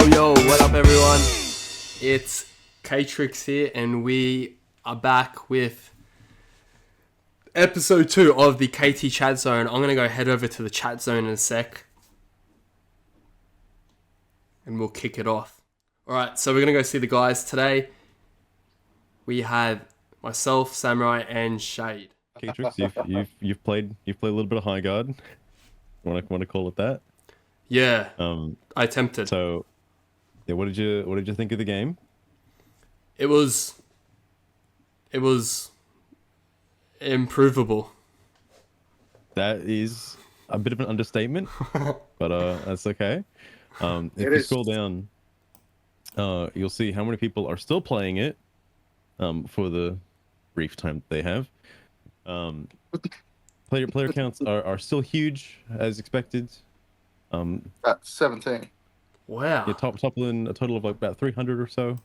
Yo, what up everyone? It's K-Trix here and we are back with episode 2 of the KT chat zone. I'm going to go head over to the chat zone in a sec and we'll kick it off. Alright, so we're going to go see the guys today. We have myself, Samurai and Shade. K-Trix, you've played a little bit of High Guard. Want to call it that? Yeah, I attempted. So, yeah, what did you think of the game? It was improvable. That is a bit of an understatement, but that's okay. If you scroll down, you'll see how many people are still playing it for the brief time they have. Player counts are still huge as expected. At 17. Wow. Yeah, toppling a total of like about 300 or so.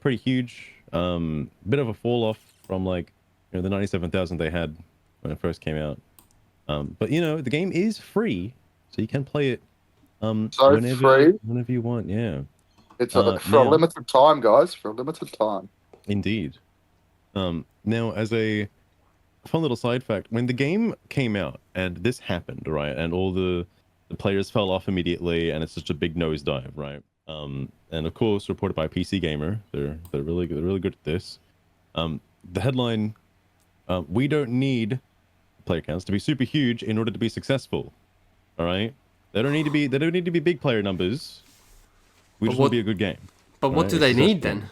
Pretty huge. Bit of a fall off from like the 97,000 they had when it first came out. But the game is free, so you can play it whenever you want. Yeah. It's for a limited time, guys. For a limited time. Indeed. Now, as a fun little side fact, when the game came out and this happened, right, and all the players fell off immediately, and it's such a big nosedive, right? And of course, reported by PC Gamer, they're really good. They're really good at this. The headline: "We don't need player counts to be super huge in order to be successful." All right, they don't need to be big player numbers. We just want to be a good game. But what do they need then?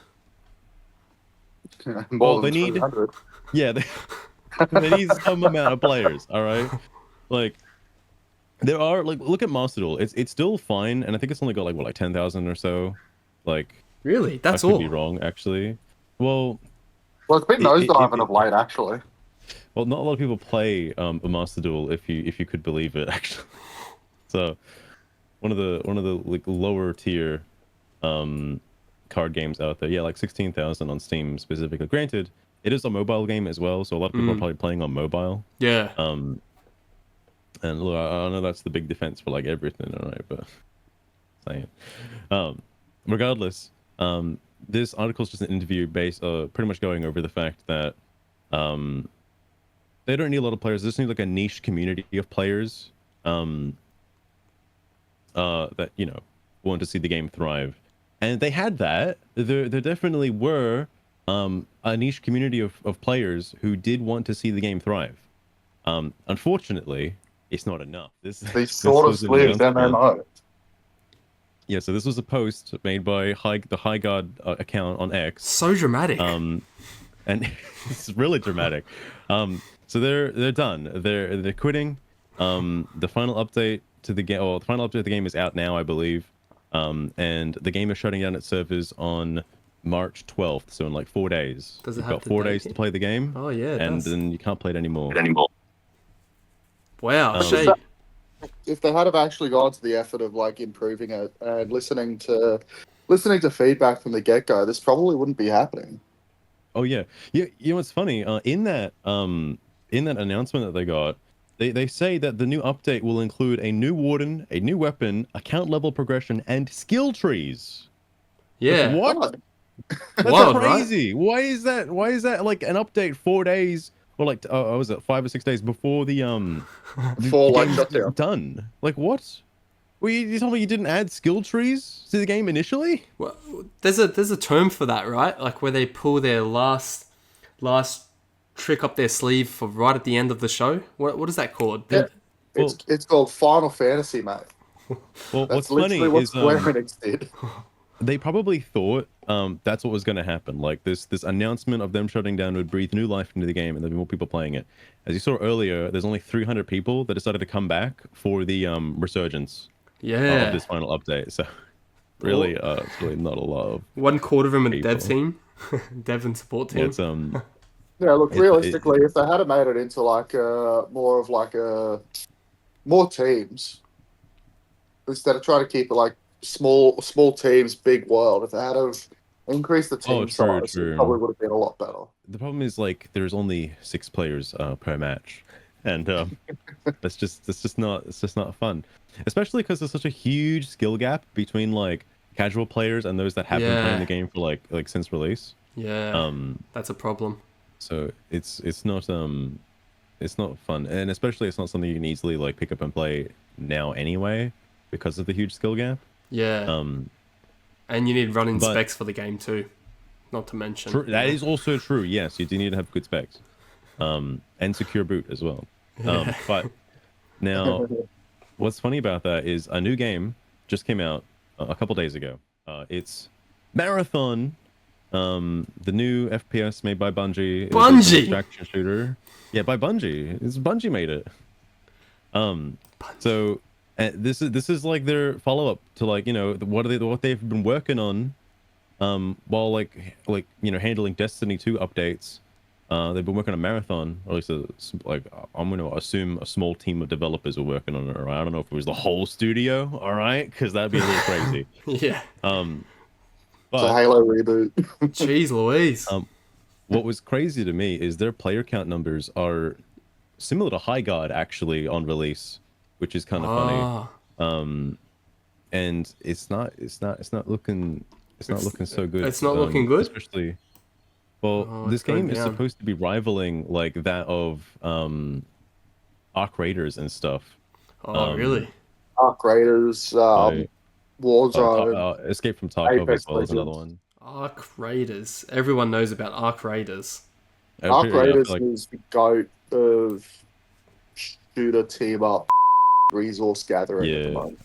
More they than need 300. they need some amount of players. All right, like. There are look at Master Duel. It's still fine, and I think it's only got like 10,000 or so. Like Really? That's I could all. be wrong, actually. Well, It's been nosediving of late, actually. Well, not a lot of people play a Master Duel, if you could believe it, actually. So one of the like lower tier card games out there. Yeah, like 16,000 on Steam specifically. Granted, it is a mobile game as well, so a lot of people are probably playing on mobile. Yeah. And look, I know that's the big defense for like everything, all right, but saying. Regardless, this article is just an interview based, pretty much going over the fact that they don't need a lot of players. They just need like a niche community of players that want to see the game thrive, and they had that. There definitely were a niche community of players who did want to see the game thrive. Unfortunately, it's not enough. They sort of slid MMO. Yeah, so this was a post made by the High Guard account on X. So dramatic. And it's really dramatic. So they're done. They're quitting. The final update to the game, the final update of the game is out now, I believe. And the game is shutting down its servers on March 12th, so in like 4 days. Does it You've have got 4 days to play the game. Oh yeah. And then you can't play it anymore. Wow. Shade. If they had have actually gone to the effort of like improving it and listening to feedback from the get-go, this probably wouldn't be happening. Oh yeah. You know what's funny? In that announcement that they got, they say that the new update will include a new warden, a new weapon, account level progression, and skill trees. Yeah. Like, what? That's Wild, crazy. Right? Why is that like an update 4 days or like was it 5 or 6 days before the Before like game's shutdown. done? Like what? Well, you told me you didn't add skill trees to the game initially? Well, there's a term for that, right? Like where they pull their last trick up their sleeve for right at the end of the show. What is that called? Yeah. It's called Final Fantasy, mate. Well, That's what's funny literally what is Square Enix did. they probably thought that's what was going to happen. Like this announcement of them shutting down would breathe new life into the game, and there'd be more people playing it. As you saw earlier, there's only 300 people that decided to come back for the resurgence of this final update. So really, it's really not a lot of 1/4 of them a people. dev team, dev and support team. Yeah, it's Yeah, look, realistically, if they had made it into like more of like more teams instead of trying to keep it like small teams, big world. If they had increased the team size, it probably would have been a lot better. The problem is like there's only 6 players per match, and it's just not fun, especially because there's such a huge skill gap between like casual players and those that have been playing Yeah. the game for like since release. Yeah, that's a problem. So it's not fun, and especially it's not something you can easily like pick up and play now anyway because of the huge skill gap. Yeah, Um, and you need running but specs for the game too, not to mention. that is also true. Yes, you do need to have good specs, and secure boot as well. Yeah. But now, what's funny about that is a new game just came out a couple days ago. It's Marathon. The new FPS made by Bungie. It's an Bungie! extraction shooter. Yeah, by Bungie. It's Bungie made it. So this is like their follow up to like what they've been working on, while like handling Destiny 2 updates. They've been working on Marathon, or at least I'm going to assume a small team of developers are working on it. Right? I don't know if it was the whole studio. All right, because that'd be a little crazy. Yeah. It's a But Halo reboot. Jeez Louise. what was crazy to me is their player count numbers are similar to High God actually on release, which is kind of funny. Ah, And it's not looking so good. it's not looking good? Especially, well, Oh, this it's going game is down. supposed to be rivaling like that of Arc Raiders and stuff. Oh, really? Arc Raiders, Like, Warzone, Escape from Tarkov Apex as well as another Legends. one. Arc Raiders. Everyone knows about Arc Raiders. Arc Yeah, I feel Raiders like- is the goat of shooter team up resource gathering at the Yeah. moment.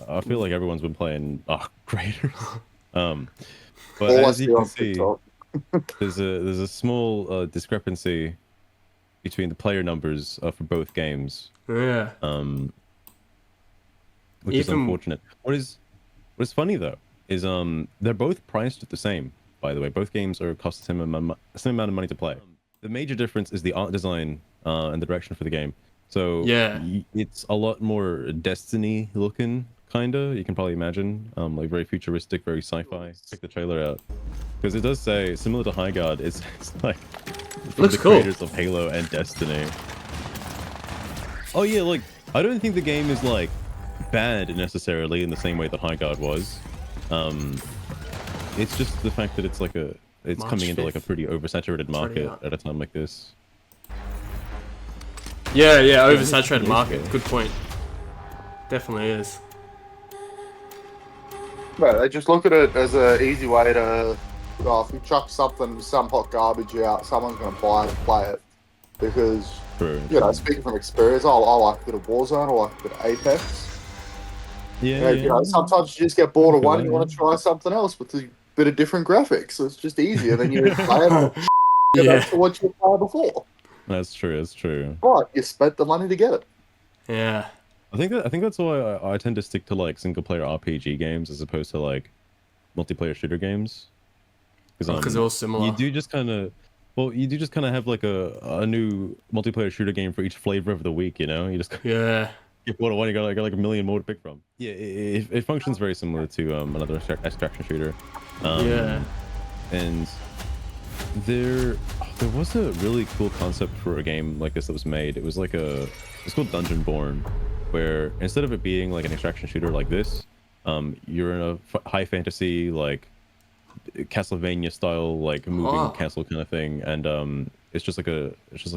I feel like everyone's been playing Arc Raiders. But All I as see you can on see, TikTok. there's a small discrepancy between the player numbers for both games, Yeah. which is Even- unfortunate. What is funny though is they're both priced the same. By the way, both games are cost the same amount of money to play. The major difference is the art design and the direction for the game. So Yeah. it's a lot more Destiny looking, kinda. You can probably imagine, like very futuristic, very sci-fi. Check the trailer out because it does say similar to High God. It's like from Looks the cool. creators of Halo and Destiny. Oh yeah, like I don't think the game is like bad necessarily in the same way that High God was. It's just the fact that it's like it's March coming into like a 5th. pretty oversaturated market out. at a time like this. Yeah, it's oversaturated nice, market. though. Good point. Definitely is. No, they just look at it as an easy way to, well, if you chuck some hot garbage out, someone's going to buy it and play it. Because, True. speaking from experience, I like a bit of Warzone, I like a bit of Apex. Yeah, Sometimes you just get bored of feel one that, and you want to try something else with a bit of different graphics. So it's just easier than you play it on Yeah. to what you played before. That's true. But you spent the money to get it. Yeah. I think that's why I tend to stick to like single player RPG games as opposed to like multiplayer shooter games. Because they're all similar. You do just kind of have like a new multiplayer shooter game for each flavor of the week. You just Yeah. get bored of one, you got like a million more to pick from. Yeah, it functions very similar to another extraction shooter. Yeah. And there was a really cool concept for a game like this that was made. It's called Dungeonborn, where instead of it being like an extraction shooter like this, you're in a high fantasy like Castlevania style like moving Oh. castle kind of thing, and it's just like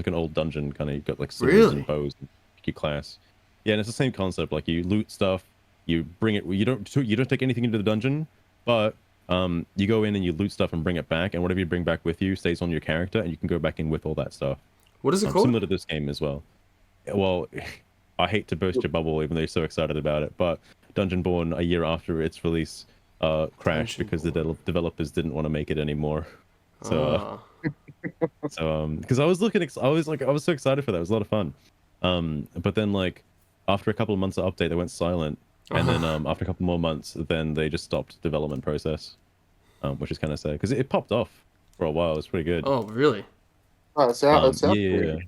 an old dungeon kind of. You've got like swords Really? and bows and your class. Yeah, and it's the same concept. Like you loot stuff, you bring it. You don't take anything into the dungeon, but you go in and you loot stuff and bring it back, and whatever you bring back with you stays on your character, and you can go back in with all that stuff. What is it called? Similar to this game as well. Well, I hate to burst your bubble, even though you're so excited about it, but Dungeonborn, a year after its release, crashed because the developers didn't want to make it anymore. So, because I was so excited for that. It was a lot of fun. But then like after a couple of months of update, they went silent, and then after a couple more months, then they just stopped development process, which is kind of sad because it popped off for a while. It was pretty good. Oh, really? Oh, it sounds Yeah. weird.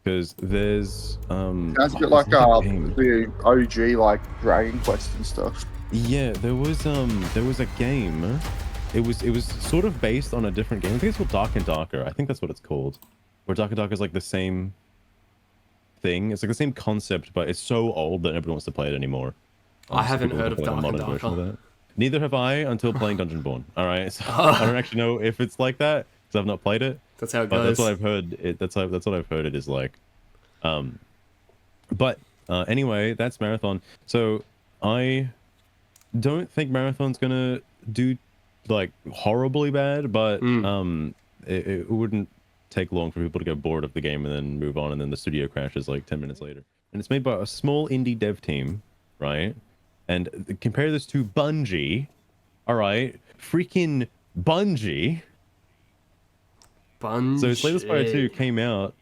Because there's Sounds a bit there's like another game. the OG like Dragon Quest and stuff. Yeah, there was a game. It was sort of based on a different game. I think it's called Dark and Darker. I think that's what it's called. Where Dark and Darker is like the same thing. It's like the same concept, but it's so old that nobody wants to play it anymore. I So haven't people heard of play a Dark and modern version of Darker. that. Neither have I until playing Dungeonborn. All right, so I don't actually know if it's like that because I've not played it. That's how it But goes. that's what I've heard. That's what I've heard it is like. But anyway, that's Marathon. So I don't think Marathon's gonna do like horribly bad, but it wouldn't take long for people to get bored of the game and then move on, and then the studio crashes like 10 minutes later. And it's made by a small indie dev team, right? And compare this to Bungie. All right, freaking Bungie. Bungie. So Slay the Spire 2 came out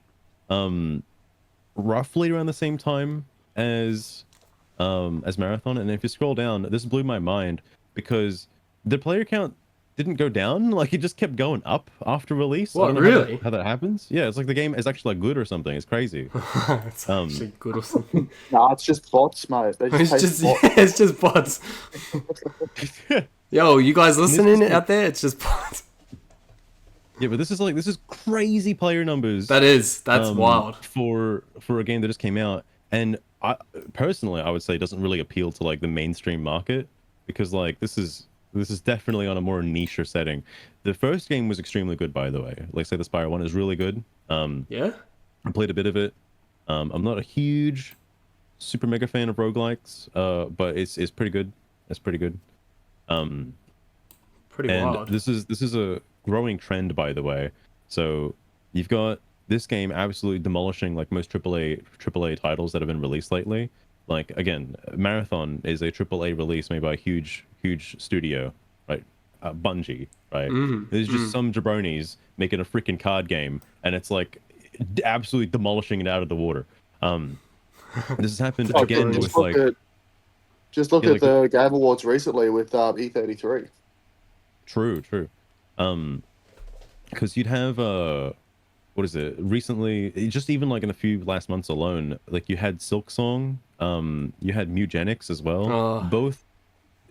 roughly around the same time as Marathon, and if you scroll down, this blew my mind because the player count didn't go down, like it just kept going up after release. What, I don't know really? how that happens. Yeah, it's like the game is actually like good or something. It's crazy. It's actually good or something. Nah, it's just bots, mate. They It's just just, bots. yeah, it's just bots. Yo, you guys listening is out there? It's just bots. Yeah, but this is crazy player numbers. That's wild. For a game that just came out, and I personally I would say it doesn't really appeal to like the mainstream market because like this is definitely on a more niche setting. The first game was extremely good, by the way. Like say the Spire 1 is really good. Yeah. I played a bit of it. I'm not a huge super mega fan of roguelikes, but it's pretty good. It's pretty good. Pretty And wild. this is a growing trend, by the way. So you've got this game absolutely demolishing like most AAA titles that have been released lately. Like again, Marathon is a AAA release made by a huge studio, right? Bungie, right? There's just some jabronis making a freaking card game, and it's like absolutely demolishing it out of the water. This has happened Oh, again just with look like just look Yeah, at the Game Awards recently with E33. True. Because you'd have what is it? Recently, just even like in a few last months alone, like you had Silksong, you had Mugenics as well. Oh. Both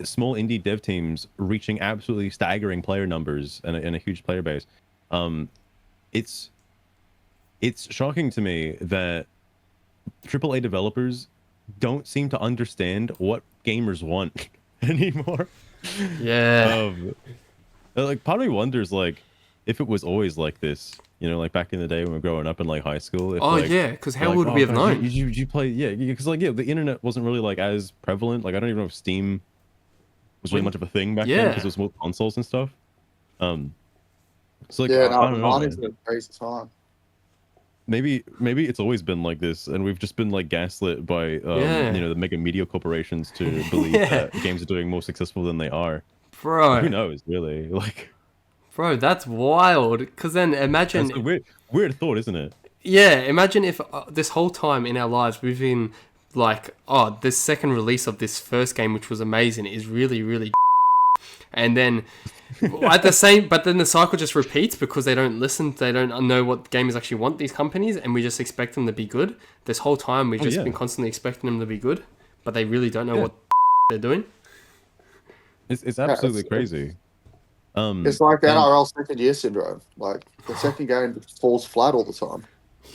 small indie dev teams reaching absolutely staggering player numbers and a huge player base. It's shocking to me that AAA developers don't seem to understand what gamers want anymore. Yeah. Like part of me wonders like if it was always like this, you know, like back in the day when we were growing up in like high school. If, Oh like, yeah, because how like, would we have guys, known? You play, yeah, because like the internet wasn't really like as prevalent. Like I don't even know if Steam was really much of a thing back then Yeah. because it was more consoles and stuff. So like Yeah, I no, don't know, mine is man. a crazy time. Maybe it's always been like this, and we've just been like gaslit by Yeah. you know, the mega media corporations to believe Yeah. that games are doing more successful than they are. Who Bro, knows, really? Like that's wild. Because then imagine, that's a weird thought, isn't it? yeah, imagine if this whole time in our lives we've been like, oh, this second release of this first game, which was amazing, is really, really and then at the same, but then the cycle just repeats because they don't listen, they don't know what gamers actually want, these companies, and we just expect them to be good. This whole time we've just yeah. been constantly expecting them to be good, but they really don't know Yeah. what they're doing. It's absolutely it's- crazy. It's like NRL second year syndrome. Like the second game falls flat all the time.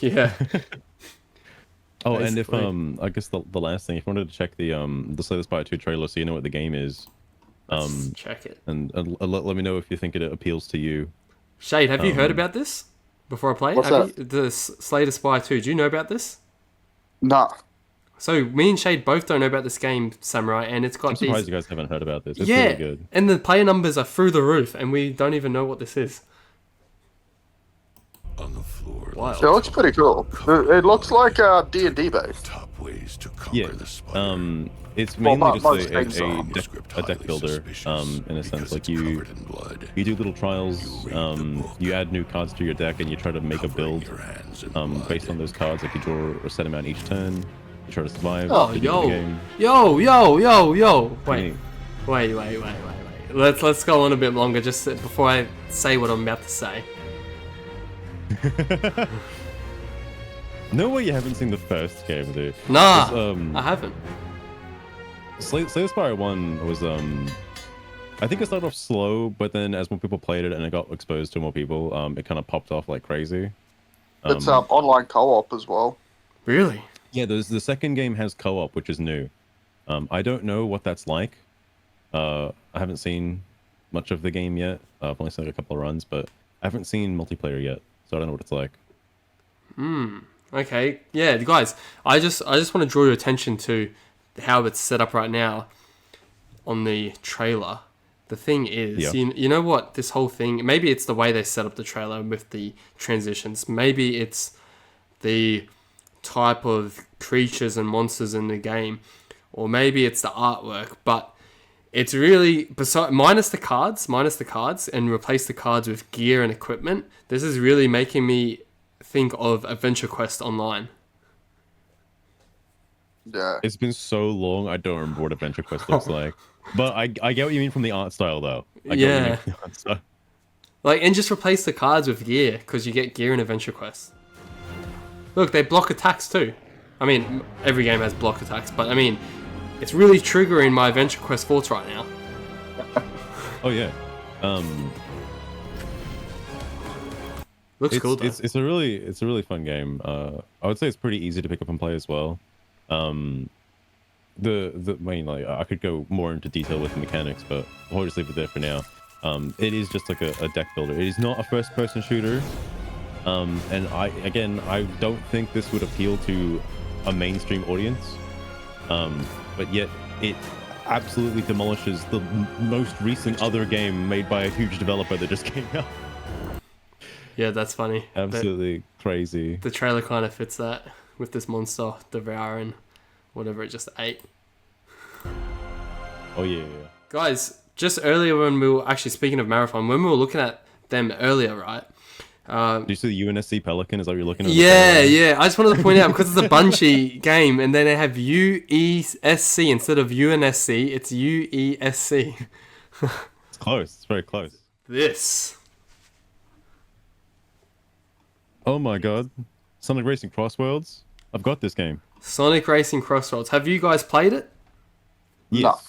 Yeah. Oh, and if basically. I guess the last thing, if you wanted to check the Slay the Spire 2 trailer so you know what the game is, Let's check it. and let me know if you think it appeals to you. Shade, have you heard about this before I play it? What's Have that? you, the Slay the Spire 2, do you know about this? Nah. So me and Shade both don't know about this game, Samurai, and it's got I'm surprised these... you guys haven't heard about this. It's yeah, really good. and the player numbers are through the roof, and we don't even know what this is. On the floor. Wow. It looks pretty cool. It looks like D&D based. Top ways to conquer Yeah. the spire. It's Well, mainly most just things are. a deck builder. In a sense, like you do little trials. You add new cards to your deck, and you try to make a build based on those cards. Like you draw a set amount each turn. You try to survive. Oh, to beat the yo. game. Yo. Wait. Hey. Wait. Let's go on a bit longer just before I say what I'm about to say. No way you haven't seen the first game, dude. Nah, It's, I haven't. Slay the Spire 1 was I think it started off slow, but then as more people played it and it got exposed to more people, it kind of popped off like crazy. It's online co-op as well. Really? Yeah, the second game has co-op, which is new. I don't know what that's like. I haven't seen much of the game yet. I've only seen like a couple of runs, but I haven't seen multiplayer yet, so I don't know what it's like. Okay. Yeah, guys, I just want to draw your attention to how it's set up right now on the trailer. The thing is, Yeah. you know what, this whole thing, maybe it's the way they set up the trailer with the transitions. Maybe it's the type of creatures and monsters in the game, or maybe it's the artwork, but it's really minus the cards, and replace the cards with gear and equipment. This is really making me think of Adventure Quest Online. Yeah. It's been so long, I don't remember what Adventure Quest looks like. But I get what you mean from the art style, though. I get what you mean from the art style. And just replace the cards with gear, because you get gear in Adventure Quest. Look, they block attacks too. I mean, every game has block attacks, but I mean, it's really triggering my Adventure Quest thoughts right now. Oh yeah. Looks cool though. It's a really fun game. I would say it's pretty easy to pick up and play as well. The main, like, I could go more into detail with the mechanics, but I'll just leave it there for now. It is just like a deck builder. It is not a first person shooter. And I don't think this would appeal to a mainstream audience. But yet it absolutely demolishes the most recent other game made by a huge developer that just came out. Yeah, that's funny. Absolutely crazy. The trailer kind of fits that with this monster devouring whatever it just ate. Oh yeah. Guys, just earlier when we were actually speaking of Marathon, when we were looking at them earlier, right? Do you see the UNSC Pelican? Is that what you're looking at? Yeah. I just wanted to point out, because it's a Bungie game, and then they have UESC instead of UNSC, it's UESC. It's close. It's very close. This. Oh my god. Sonic Racing Crossworlds? I've got this game. Sonic Racing Crossroads. Have you guys played it? No.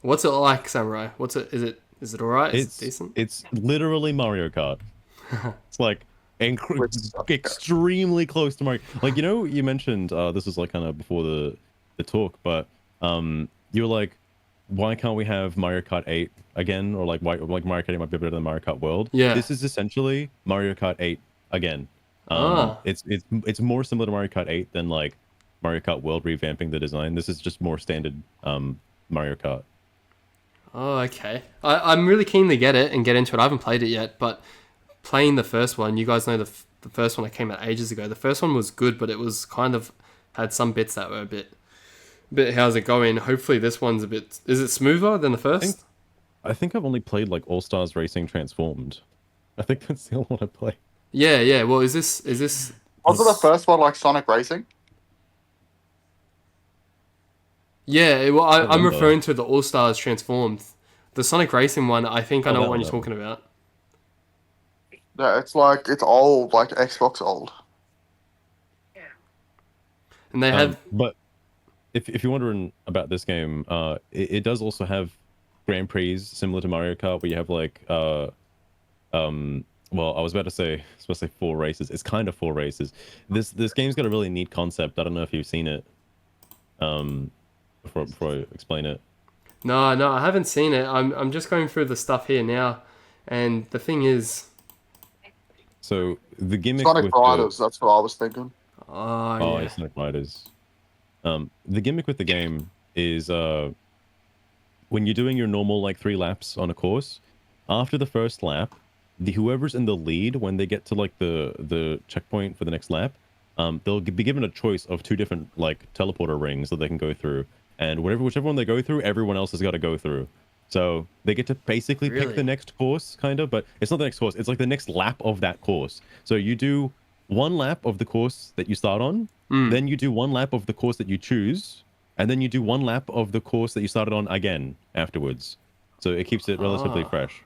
What's it like, Samurai? Is it alright? Is it decent? It's literally Mario Kart. It's like extremely close to Mario. Like, you mentioned this was like kind of before the talk, but you were like, why can't we have Mario Kart 8 again? Or like, why Mario Kart 8 might be better than Mario Kart World? Yeah. This is essentially Mario Kart 8 again. Ah. It's more similar to Mario Kart 8 than like Mario Kart World revamping the design. This is just more standard Mario Kart. Oh, okay. I'm really keen to get it and get into it. I haven't played it yet, but playing the first one, you guys know the first one that came out ages ago. The first one was good, but it was kind of had some bits that were a bit how's it going? Hopefully this one's a bit... Is it smoother than the first? I think I've only played like All Stars Racing Transformed. I think that's the only one I play. Yeah. Well, is this... Wasn't the first one like Sonic Racing? Yeah, well, I'm remember. referring to the All Stars Transformed. The Sonic Racing one, I think I know that what one, you're that talking about. Yeah, it's old, like Xbox old. And they have... But if you're wondering about this game, it does also have Grand Prix similar to Mario Kart, where you have like well, I was about to say 4 races. It's kind of 4 races. This game's got a really neat concept. I don't know if you've seen it. Before I explain it. No, I haven't seen it. I'm just going through the stuff here now, and the thing is... So the gimmick Sonic with Riders, that's what I was thinking. Oh, yeah. it's Sonic Riders. The gimmick with the game is when you're doing your normal like 3 laps on a course, after the first lap, whoever's in the lead, when they get to like the checkpoint for the next lap, they'll be given a choice of 2 different like teleporter rings that they can go through, and whichever one they go through, everyone else has got to go through. So they get to basically pick the next course, kind of, but it's not the next course. It's like the next lap of that course. So you do 1 lap of the course that you start on, then you do 1 lap of the course that you choose, and then you do 1 lap of the course that you started on again afterwards. So it keeps it relatively fresh.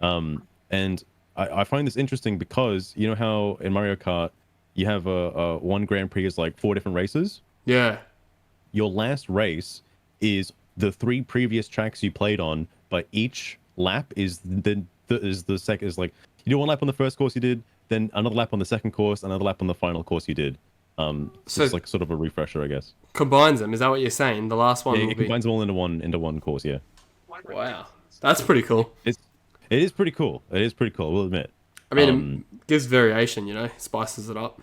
And I find this interesting because you know how in Mario Kart you have a 1 Grand Prix is like 4 different races? Yeah. Your last race is the 3 previous tracks you played on, but each lap is the second, is like you do 1 lap on the first course you did, then another lap on the second course, another lap on the final course you did. So it's like sort of a refresher, I guess. combines them. Is that what you're saying? The last one Yeah, will it be. combines them all into one course. Yeah, Wow, that's pretty cool. it is pretty cool. It is pretty cool. We'll admit. I mean, it gives variation. You know, spices it up.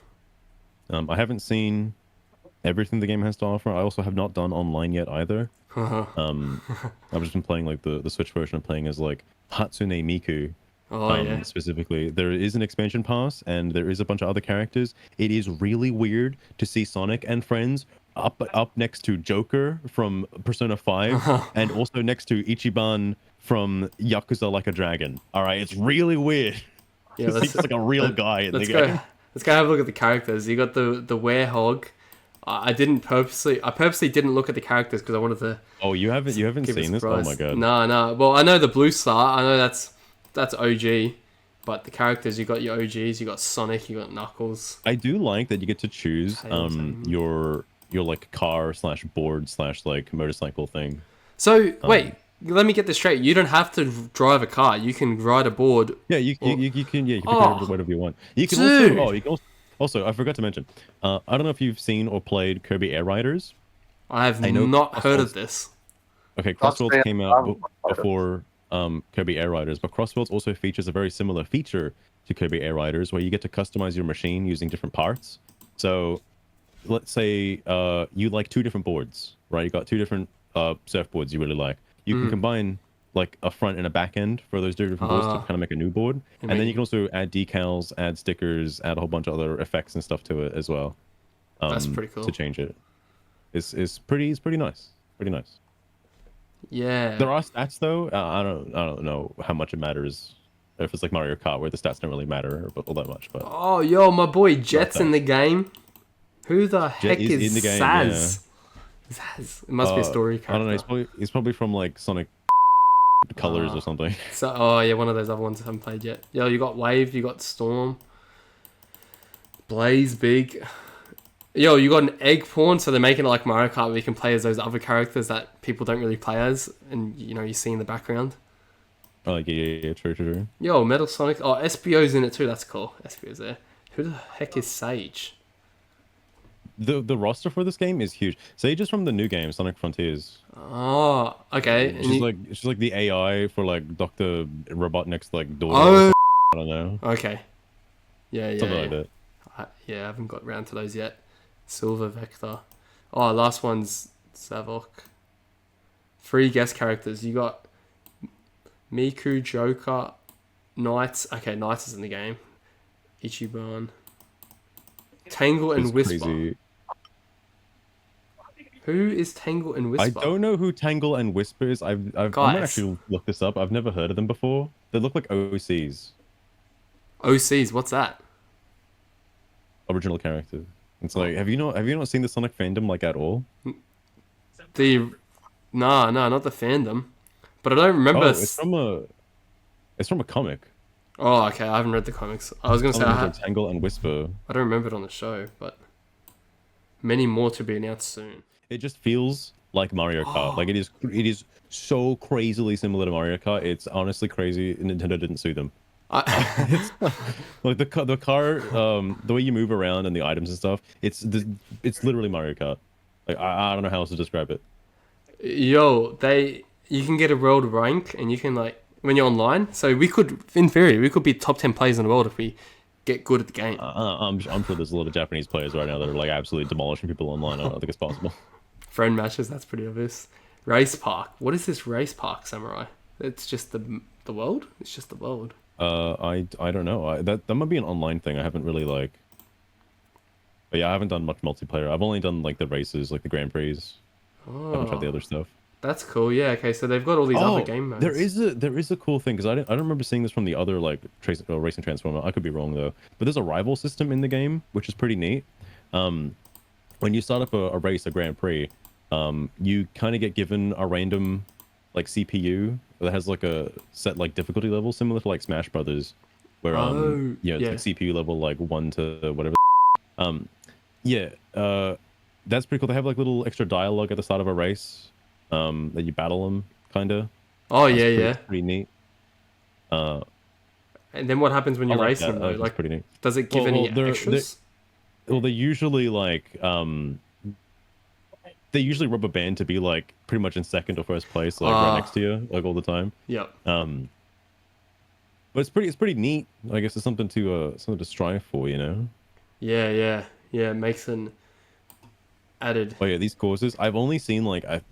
I haven't seen everything the game has to offer. I also have not done online yet either. I've just been playing like the Switch version. I'm playing as like Hatsune Miku. Oh yeah. Specifically, there is an expansion pass and there is a bunch of other characters. It is really weird to see Sonic and friends up next to Joker from Persona 5 and also next to Ichiban from Yakuza Like a Dragon. All right, it's really weird. Yeah, He's just like a real guy in the let's game. go. Let's go have a look at the characters. You got the werehog. I purposely didn't look at the characters because I wanted to. Oh, you haven't give a seen this? Oh surprise. my god. No. Well, I know the blue star. I know that's OG, but the characters, you got your OGs. You got Sonic. You got Knuckles. I do like that you get to choose Tails, Amy. your like car slash board slash like motorcycle thing. So wait, let me get this straight. You don't have to drive a car. You can ride a board. Yeah, you can pick Oh, it up whatever you want. You can dude. also I forgot to mention. I don't know if you've seen or played Kirby Air Riders. I have I know not heard of Crossroads- this. Okay, That's Crossroads fair. came out before Kirby Air Riders, but Crossroads also features a very similar feature to Kirby Air Riders where you get to customize your machine using different parts. So let's say you like two different boards, right? You got two different surfboards you really like. You can combine like a front and a back end for those different boards to kind of make a new board. And then you can also add decals, add stickers, add a whole bunch of other effects and stuff to it as well. That's pretty cool. To change it. It's pretty nice. Pretty nice. Yeah. There are stats though. I don't know how much it matters. If it's like Mario Kart where the stats don't really matter all that much, but Oh, yo, my boy Jet's in the game. Who the heck is is in the game, Saz? Zaz. It must be a story character. I don't know. He's probably from like Sonic Colors or something. So, oh yeah, one of those other ones I haven't played yet. Yo, you got Wave, you got Storm, Blaze, Big. Yo, you got an egg pawn, so they're making it like Mario Kart where you can play as those other characters that people don't really play as, and you know you see in the background. Oh, yeah, true. Yo, Metal Sonic. Oh, SBO's in it too. That's cool. SBO's there. Who the heck is Sage? The roster for this game is huge. Sage is from the new game, Sonic Frontiers. Oh, okay. And She's like the AI for like Dr. Robotnik's like daughter. Oh, I don't know. okay. Yeah. Something like that. I haven't got round to those yet. Silver Vector. Oh, last one's Zavok. 3 guest characters. You got Miku, Joker, Knights. Okay, Knights is in the game. Ichiban. Tangle and It's Whisper. crazy. Who is Tangle and Whisper? I don't know who Tangle and Whisper is. I might Guys. actually look this up. I've never heard of them before. They look like OCs, OCs, what's that? original character. It's like, have you not seen the Sonic fandom like at all? Nah, not the fandom. But I don't remember. Oh, it's from a comic. Oh, okay, I haven't read the comics. I was gonna say I Tangle and Whisper. don't remember it on the show, but many more to be announced soon. It just feels like Mario Kart. Like it is so crazily similar to Mario Kart. It's honestly crazy. Nintendo didn't sue them. I, Like the car, the way you move around and the items and stuff. It's literally Mario Kart. Like I don't know how else to describe it. yo, you can get a world rank, and you can like when you're online. So we could, in theory, be top 10 players in the world if we get good at the game. I'm sure there's a lot of Japanese players right now that are like absolutely demolishing people online. I don't think it's possible. Friend matches, that's pretty obvious. Race park. What is this race park, Samurai? It's just the world. It's just the world. I don't know. That might be an online thing. I haven't really like. But yeah, I haven't done much multiplayer. I've only done like the races, like the Grand Prix. I haven't tried the other stuff. That's cool. Yeah. Okay. So they've got all these other game modes. There is a cool thing because I don't remember seeing this from the other like racing transformer. I could be wrong though. But there's a rival system in the game, which is pretty neat. When you start up a race, a Grand Prix, you kind of get given a random like CPU that has like a set like difficulty level similar to like Smash Brothers, where it's like CPU level like 1 to whatever. That's pretty cool. They have like little extra dialogue at the start of a race. That you battle them, kinda. Oh yeah. Pretty neat. And then what happens when you're racing though? Like, Like, pretty neat. does it give any they're- extras? well, they usually like they usually rubber band to be like pretty much in second or first place, like right next to you, like all the time. Yep. But it's pretty neat. I guess it's something to strive for, you know. Yeah. It makes an added. Oh yeah, these courses I've only seen like a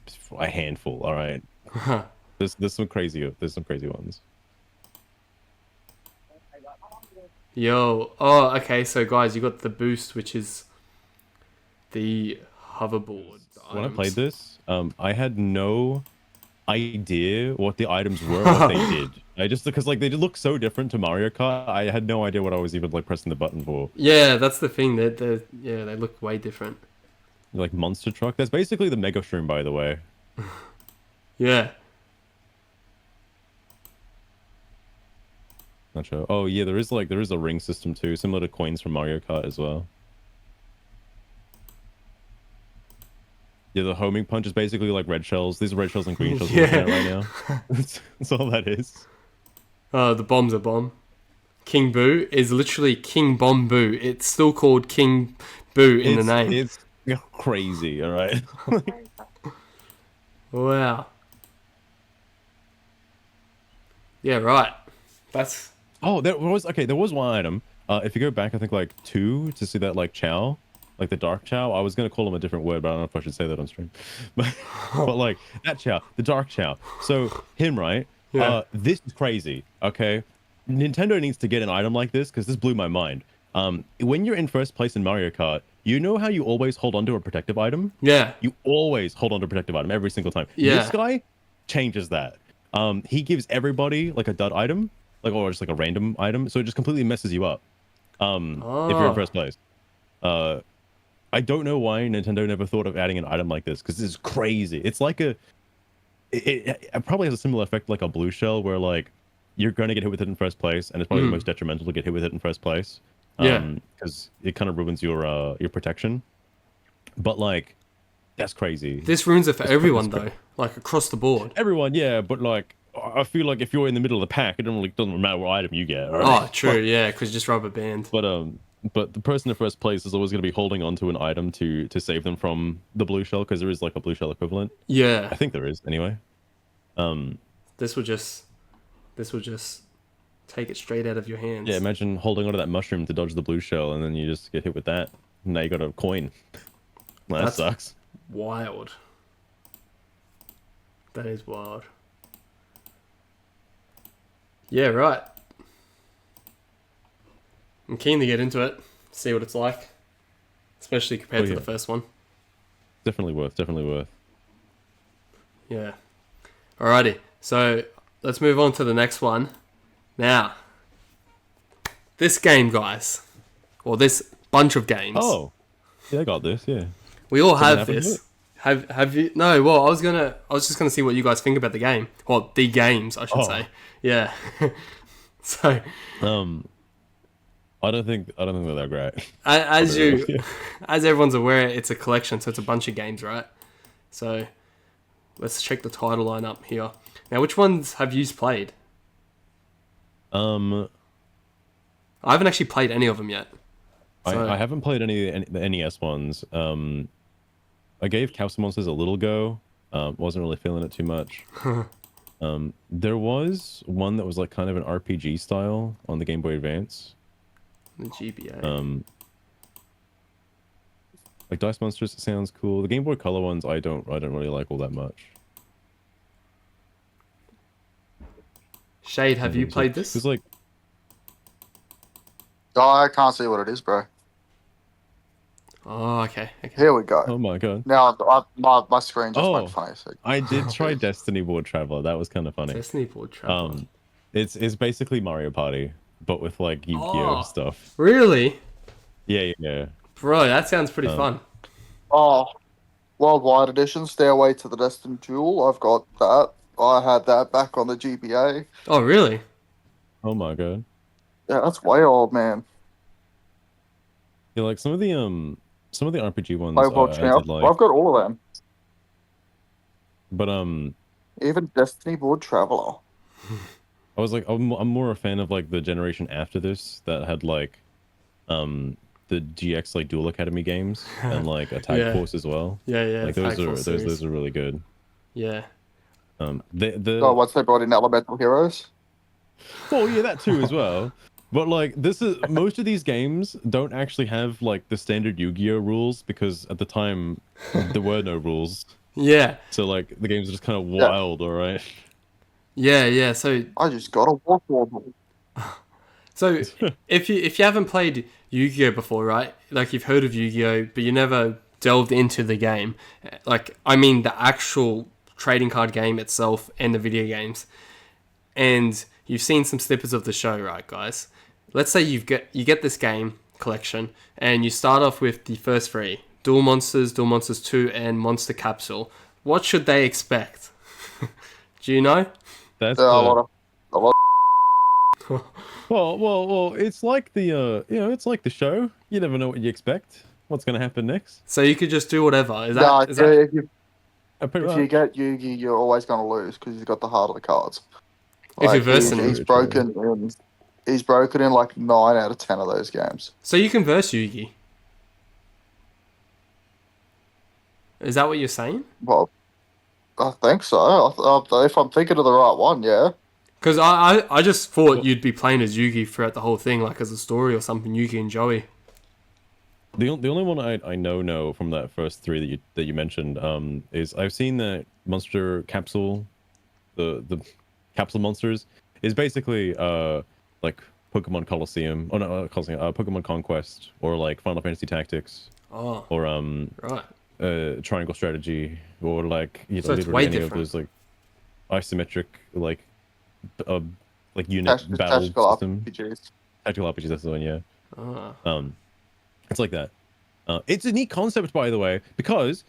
handful. All right, there's some crazy ones. Yo. Oh, okay. So guys, you got the boost, which is the hoverboard. When I played this, I had no idea what the items were, what they did. I just because like they look so different to Mario Kart. I had no idea what I was even like pressing the button for. Yeah, that's the thing. They look way different. Like monster truck. That's basically the Mega Shroom, by the way. Yeah. Not sure. Oh yeah, there is a ring system too, similar to coins from Mario Kart as well. Yeah, the homing punch is basically like red shells. These are red shells and green shells we're looking at right now. That's all that is. The bomb's a bomb. King Boo is literally King Bomb Boo. It's still called King Boo in the name. It's crazy, all right? Wow. Yeah, right. That's... Oh, there was one item. If you go back, I think like 2 to see that like Chow, like the Dark Chow. I was gonna call him a different word, but I don't know if I should say that on stream. But like that Chow, the Dark Chow. So him, right? Yeah. This is crazy. Okay, Nintendo needs to get an item like this because this blew my mind. When you're in first place in Mario Kart, you know how you always hold onto a protective item? Yeah. You always hold onto a protective item every single time. Yeah. This guy changes that. He gives everybody like a dud item, like or just like a random item, so it just completely messes you up. If you're in first place. I don't know why Nintendo never thought of adding an item like this because this is crazy. It's like it probably has a similar effect like a blue shell where like you're going to get hit with it in first place, and it's probably the most detrimental to get hit with it in first place. Because it kind of ruins your protection. But like, that's crazy. This ruins it for everyone though, like across the board. Everyone, yeah, but like, I feel like if you're in the middle of the pack, it doesn't matter what item you get. Right? Oh, true, yeah, because just rubber band. But the person in first place is always going to be holding onto an item to save them from the blue shell because there is like a blue shell equivalent. Yeah, I think there is anyway. This will just take it straight out of your hands. Yeah, imagine holding onto that mushroom to dodge the blue shell, and then you just get hit with that. Now you got a coin. Well, that sucks. Wild. That is wild. Yeah, right. I'm keen to get into it, see what it's like, especially compared to the first one. Definitely worth. Yeah. Alrighty, so let's move on to the next one. Now, this game, guys, or this bunch of games. Oh, yeah, I got this. Yeah, we all have this. Have you? No. Well, I was just gonna see what you guys think about the game, or the games, I should say. Yeah. So. I don't think they're that great. As everyone's aware, it's a collection, so it's a bunch of games, right? So, let's check the title line up here. Now, which ones have you played? I haven't actually played any of them yet. So... I haven't played any the NES ones. I gave Chaos Monsters a little go. Wasn't really feeling it too much. There was one that was like kind of an RPG style on the Game Boy Advance. The GBA. Like Dice Monsters sounds cool. The Game Boy Color ones I don't really like all that much. Shade, have you played this? It's like I can't see what it is, bro. Oh, okay. Here we go. Oh my god. Now my screen just went funny. So. I did try Destiny Board Traveler. That was kind of funny. Destiny Board Traveler. It's basically Mario Party, but with like Yu-Gi-Oh stuff. Really? Yeah. Bro, that sounds pretty fun. Oh, Worldwide Edition, Stairway to the Destined Duel. I've got that. I had that back on the GBA. Oh, really? Oh my god. Yeah, that's way old, man. Yeah, like some of the RPG ones. Like, I've got all of them. But even Destiny Board Traveler. I was like, I'm more a fan of like the generation after this that had like, the GX like Dual Academy games and like Attack Yeah. Force as well. Yeah. Like Tag those are Force series. those are really good. Yeah. Once they brought in Elemental Heroes. Well, yeah, that too as well. But like this is most of these games don't actually have like the standard Yu-Gi-Oh rules because at the time there were no rules. Yeah. So like the games are just kind of Yeah. wild, all right? Yeah. So I just got a War Form. So if you haven't played Yu-Gi-Oh before, right? Like you've heard of Yu-Gi-Oh, but you never delved into the game. Like I mean the actual trading card game itself and the video games. And you've seen some snippets of the show, right, guys? Let's say you get this game collection and you start off with the first three: Duel Monsters, Duel Monsters 2, and Monster Capsule. What should they expect? Do you know? That's A lot. well. It's like the it's like the show. You never know what you expect. What's gonna happen next? So you could just do whatever. Is that? No, Is that? if you get Yugi, you're always going to lose because he's got the heart of the cards. If you're versing him. he's broken in. He's broken in like 9 out of 10 of those games. So you can verse Yugi. Is that what you're saying? Well, I think so. If I'm thinking of the right one, yeah. Because I just thought you'd be playing as Yugi throughout the whole thing, like as a story or something, Yugi and Joey. The only one I know from that first three that you mentioned is I've seen that Monster Capsule, the capsule monsters is basically like Pokemon Colosseum, Pokemon Conquest, or like Final Fantasy Tactics, Oh, or right. Triangle Strategy, or like So it's literally way any different. of those like isometric like unit battle Tactical system. RPGs. Tactical RPGs, that's the one, yeah. Oh. It's like that. It's a neat concept, by the way, because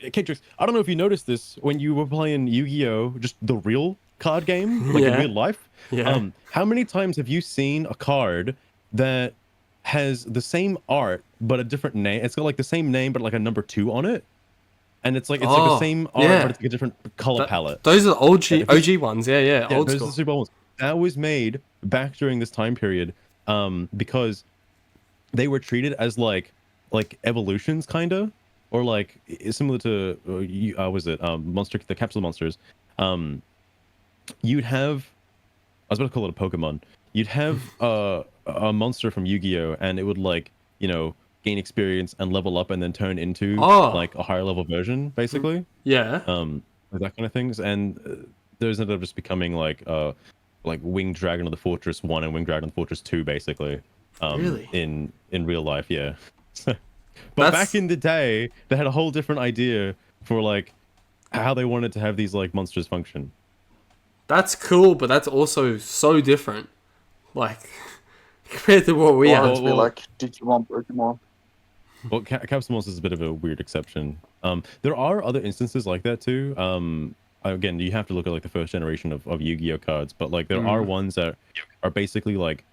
Catrix, I don't know if you noticed this when you were playing Yu-Gi-Oh, just the real card game, like in Yeah. real life. Yeah. How many times have you seen a card that has the same art but a different name? It's got like the same name but like a number 2 on it, and it's like the Oh, same art yeah. but it's like a different color palette. Those are the Yeah, OG ones. Yeah, Yeah, old those school. are the Super Bowl ones. That was made back during this time period, because they were treated as like evolutions, kinda, or like similar to the capsule monsters. You'd have, I was about to call it a Pokemon. You'd have a monster from Yu-Gi-Oh, and it would like gain experience and level up, and then turn into like a higher level version, basically. Yeah. That kind of things, and those ended up just becoming like Winged Dragon of the Fortress 1 and Winged Dragon of the Fortress 2, basically. Really? In real life, yeah. But back in the day, they had a whole different idea for like how they wanted to have these like monsters function. That's cool, but that's also so different. Like compared to what we Well, have. it'd be like Digimon, Pokemon. Well, Capsule Monsters is a bit of a weird exception. There are other instances like that too. Again, you have to look at like the first generation of Yu-Gi-Oh cards, but like there are ones that are basically like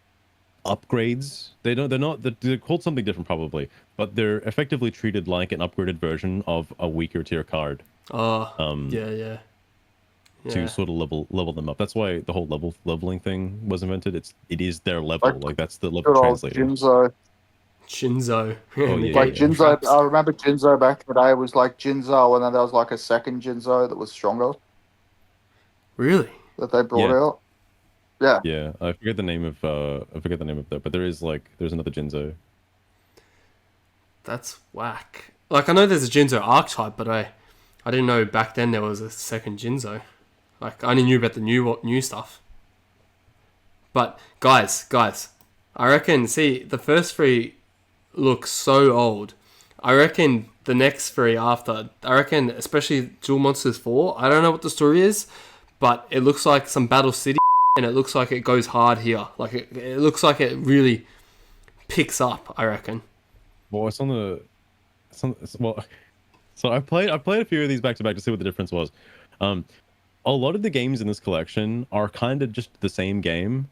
upgrades. They're called something different probably, but they're effectively treated like an upgraded version of a weaker tier card. Yeah. To sort of level them up. That's why the whole leveling thing was invented. It is their level. Like that's the level Good old translated. Shinzo. Oh, yeah, Like yeah. Jinzo, I remember Jinzo back in the day was like Jinzo, and then there was like a second Jinzo that was stronger Really? that they brought Yeah. out. Yeah. Yeah, I forget the name of that, but there's another Jinzo. That's whack. Like I know there's a Jinzo archetype, but I didn't know back then there was a second Jinzo. Like I only knew about the new stuff. But guys, I reckon. See, the first three look so old. I reckon the next three after. I reckon, especially Duel Monsters 4. I don't know what the story is, but it looks like some Battle City, and it looks like it goes hard here. Like it looks like it really picks up. I reckon. Well, so I played a few of these back to back to see what the difference was. A lot of the games in this collection are kind of just the same game.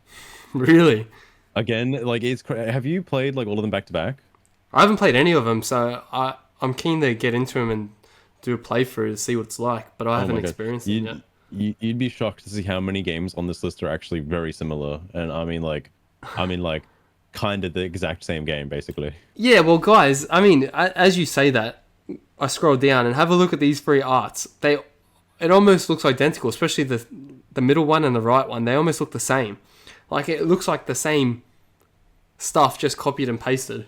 Really? Again, like have you played like all of them back to back? I haven't played any of them, so I'm keen to get into them and do a playthrough to see what it's like. But I haven't my God. experienced it yet. You'd be shocked to see how many games on this list are actually very similar. And I mean like kind of the exact same game, basically. Yeah, well, guys, I mean, as you say that, I scroll down and have a look at these three arts. It almost looks identical, especially the middle one and the right one. They almost look the same. Like, it looks like the same stuff, just copied and pasted.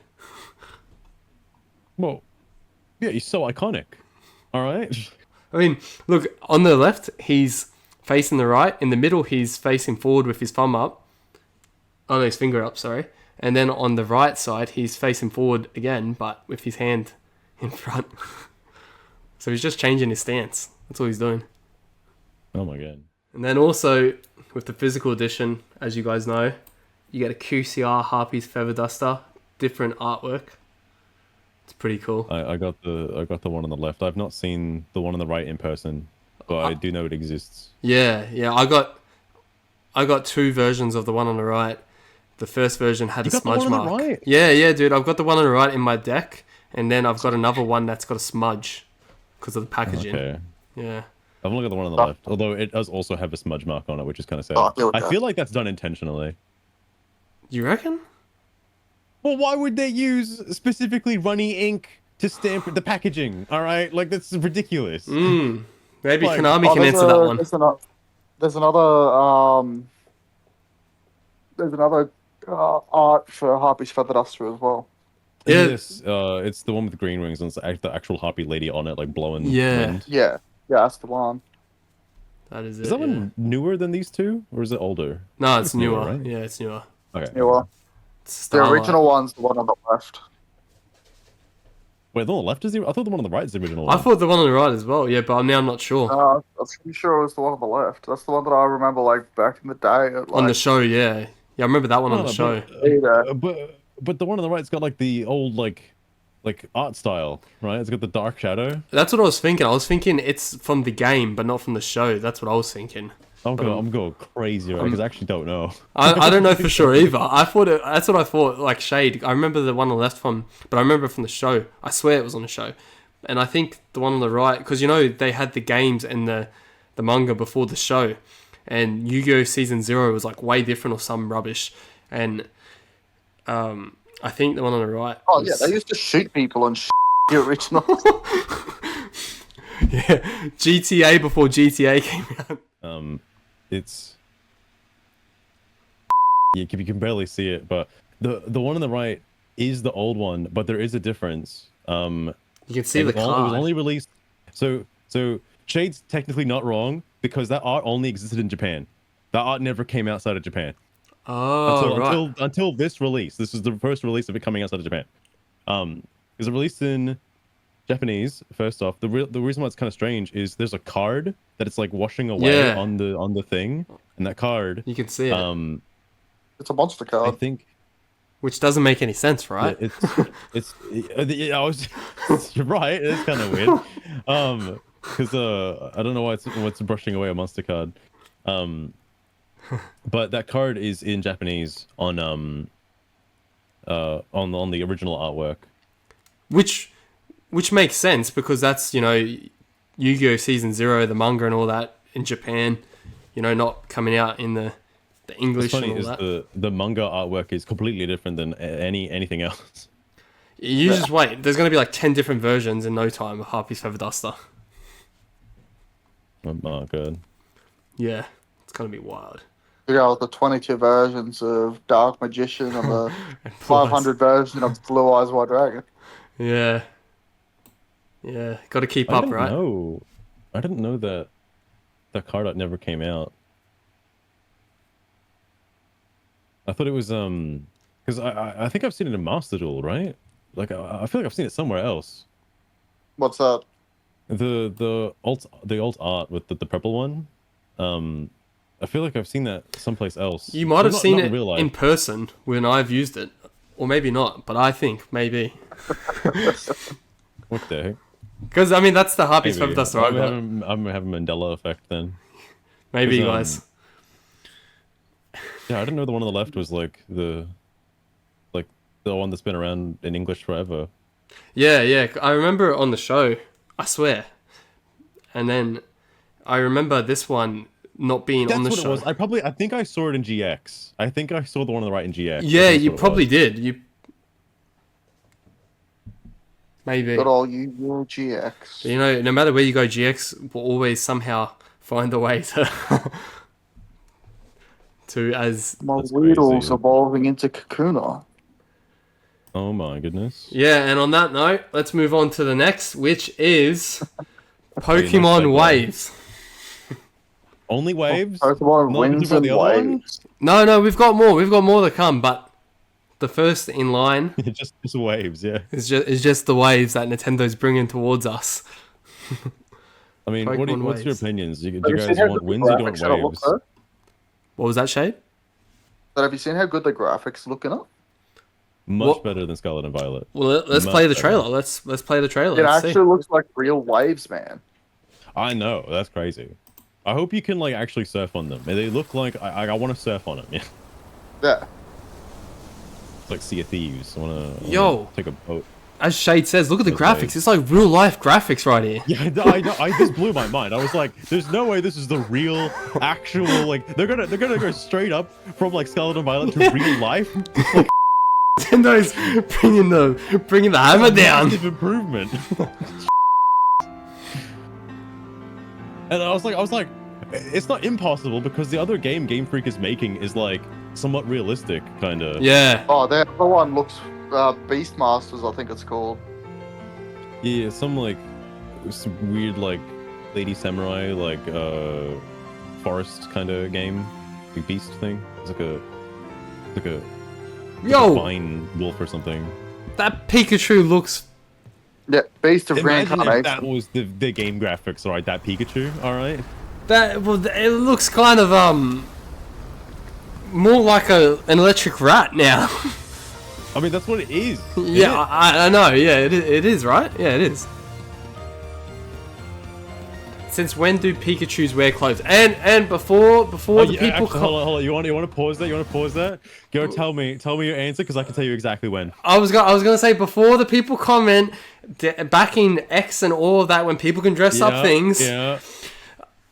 Well, yeah, he's so iconic. All right. I mean, look, on the left, he's facing the right. In the middle, he's facing forward with his thumb up. Oh, no, his finger up, sorry. And then on the right side, he's facing forward again, but with his hand in front. So he's just changing his stance. That's all he's doing. Oh my god. And then also, with the physical edition, as you guys know, you get a QCR Harpy's Feather Duster. Different artwork. It's pretty cool. I got the one on the left. I've not seen the one on the right in person, but I do know it exists. Yeah. I got two versions of the one on the right. The first version had a smudge mark. Right? Yeah, dude. I've got the one on the right in my deck, and then I've got another one that's got a smudge because of the packaging. Okay. Yeah. I've only got the one on the left, although it does also have a smudge mark on it, which is kind of sad. I feel like that's done intentionally. You reckon? Well, why would they use specifically runny ink to stamp the packaging? All right, like that's ridiculous. Maybe Like- Konami can answer that one. There's another art for Harpy's Feather Duster as well. Yeah. Yes, it's the one with the green wings and it's the actual harpy lady on it, like blowing Yeah. wind. Yeah, that's the one. That is it. Is that yeah. one newer than these two, or is it older? No, it's newer. right? Yeah, it's newer. Okay. Yeah, well, It's the Starlight. original one's the one on the left. Wait, the one on the left is the. I thought the one on the right is the original one. I thought the one on the right as well. Yeah, but I'm not sure. I'm pretty sure it was the one on the left. That's the one that I remember, like back in the day. At, like, On the show, yeah. Yeah, I remember that one on the show. But the one on the right's got like the old like art style, right? It's got the dark shadow. That's what I was thinking. I was thinking it's from the game, but not from the show. That's what I was thinking. I'm going crazy right because I actually don't know. I don't know for sure either. That's what I thought. Like Shade. I remember the one on the left but I remember from the show. I swear it was on the show, and I think the one on the right, because they had the games and the manga before the show, and Yu-Gi-Oh! Season 0 was like way different or some rubbish, and I think the one on the right. Oh yeah, they used to shoot people and the original. Yeah, GTA before GTA came out. It's you can barely see it, but the one on the right is the old one, but there is a difference. You can see the It was card. only released. So Shade's technically not wrong because that art only existed in Japan. That art never came outside of Japan. Oh, Until this release. This is the first release of it coming outside of Japan. Is it released in Japanese? First off, the reason why it's kind of strange is there's a card that it's like washing away on the thing, and that card. You can see it. It's a monster I card. think Which doesn't make any sense, right? it's you're right. It's kind of weird. Because I don't know why what's brushing away a monster card. But that card is in Japanese on the original artwork. Which makes sense because that's, Yu-Gi-Oh! Season 0, the manga and all that in Japan, not coming out in the English What's funny and all is that. the manga artwork is completely different than anything else. You just wait. There's going to be like 10 different versions in no time of Harpy's Feather Duster. Oh god. Yeah, it's going to be wild. You got the 22 versions of Dark Magician and the 500 version of Blue Eyes White Dragon. Yeah. Yeah, got to keep I up, didn't right? know. I didn't know that card art never came out. I thought it was because I think I've seen it in Master Duel, right? Like I feel like I've seen it somewhere else. What's that? The alt art with the purple one. I feel like I've seen that someplace else. You might have Not- seen not it real life. in person when I've used it. Or maybe not, but I think maybe. What the heck? Because, that's the Harpy's Maybe. Feather Duster I I'm got. having Mandela effect then. Maybe, 'Cause, guys. Yeah, I didn't know the one on the left was like the one that's been around in English forever. Yeah. I remember it on the show. I swear. And then I remember this one, not being on That's the what show. it was. I think I saw it in GX. I think I saw the one on the right in GX. Yeah, That's you what it probably was. did. You maybe. Good old YOOO GX. You know, no matter where you go, GX will always somehow find a way to to as My That's Weedle's crazy. evolving into Kakuna. Oh my goodness. yeah. And on that note, let's move on to the next, which is Very nice Pokemon segue. Waves. Only waves? Pokemon Not wins about and the other one? waves. No, we've got more. We've got more to come, but the first in line just waves, yeah. is just the waves that Nintendo's bringing towards us. I mean, Pokemon what's your waves. opinions? Do you Have you guys seen how want good the wins or do you graphics in it want look, waves? though? What was that, Shade? But have you seen how good the graphics look in it? Much What- better than Scarlet and Violet. Well, let's Much play the better. trailer. Let's play the trailer. It Let's actually see. looks like real waves, man. I know, that's crazy. I hope you can like actually surf on them. They look like I want to surf on them. Yeah, Yeah. it's like Sea of Thieves. I want to Yo. take a boat. As Shade says, look at the Those graphics. waves. It's like real life graphics right here. Yeah, I know. This blew my mind. I was like, "There's no way this is the real, actual like they're gonna go straight up from like Scarlet and Violet to real life." Nintendo's bringing the hammer down. Massive improvement. And I was like, it's not impossible because the other Game Freak is making is like somewhat realistic, kind of. Yeah. Oh, the other one looks Beastmasters, I think it's called. Yeah, some weird like Lady Samurai like forest kind of game, like beast thing. It's like a Yo, vine wolf or something. that Pikachu looks. Yeah, Beast of Imagine if Reincarnation. that was the game graphics, all right? That Pikachu, all right? It looks kind of more like an electric rat now. I mean, that's what it is. isn't Yeah, it? I know. Yeah, it is, right? Yeah, it is. Since when do Pikachu's wear clothes? And before the Yeah, people actually, hold on. You want to pause that? You want to pause that? Go tell me your answer because I can tell you exactly when. I was gonna say before the people comment back in X and all of that when people can dress up things. Yeah.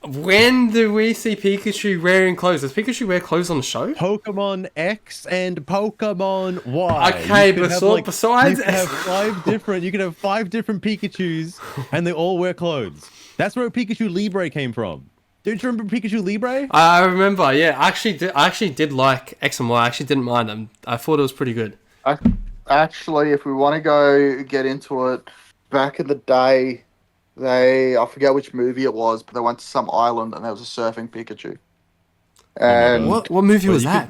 When do we see Pikachu wearing clothes? Does Pikachu wear clothes on the show? Pokemon X and Pokemon Y. Okay, You could but have, besides- you could have you could have 5 different Pikachu's, and they all wear clothes. That's where Pikachu Libre came from. Don't you remember Pikachu Libre? I remember. Yeah, I actually did like X and Y. I actually didn't mind them. I thought it was pretty good. Actually, if we want to get into it, back in the day, I forget which movie it was, but they went to some island and there was a surfing Pikachu. And God. What movie Well, was you that?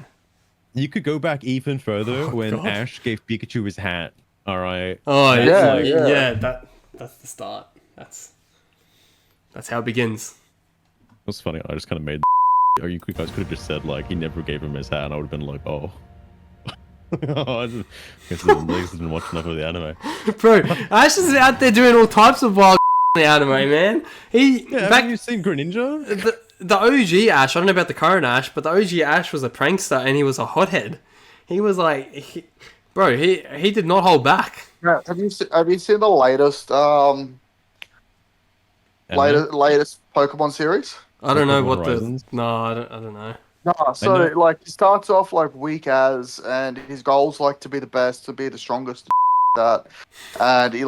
You could go back even further when God. Ash gave Pikachu his hat. All right. Oh That's yeah, like- yeah. That's the start. That's how it begins. That's funny. I just kind of made. Or you guys could have just said like he never gave him his hat, and I would have been like, oh. I guess I didn't watch enough of the anime. Bro, Ash is out there doing all types of wild in the anime, man. Yeah, Back have you seen Greninja? the OG Ash, I don't know about the current Ash, but the OG Ash was a prankster and he was a hothead. He was like, he did not hold back. Yeah, have you seen the latest latest Pokemon series? I don't know Pokemon what Horizons? I don't know. No, so know. like he starts off like weak as, and his goals like to be the best, to be the strongest, that, and he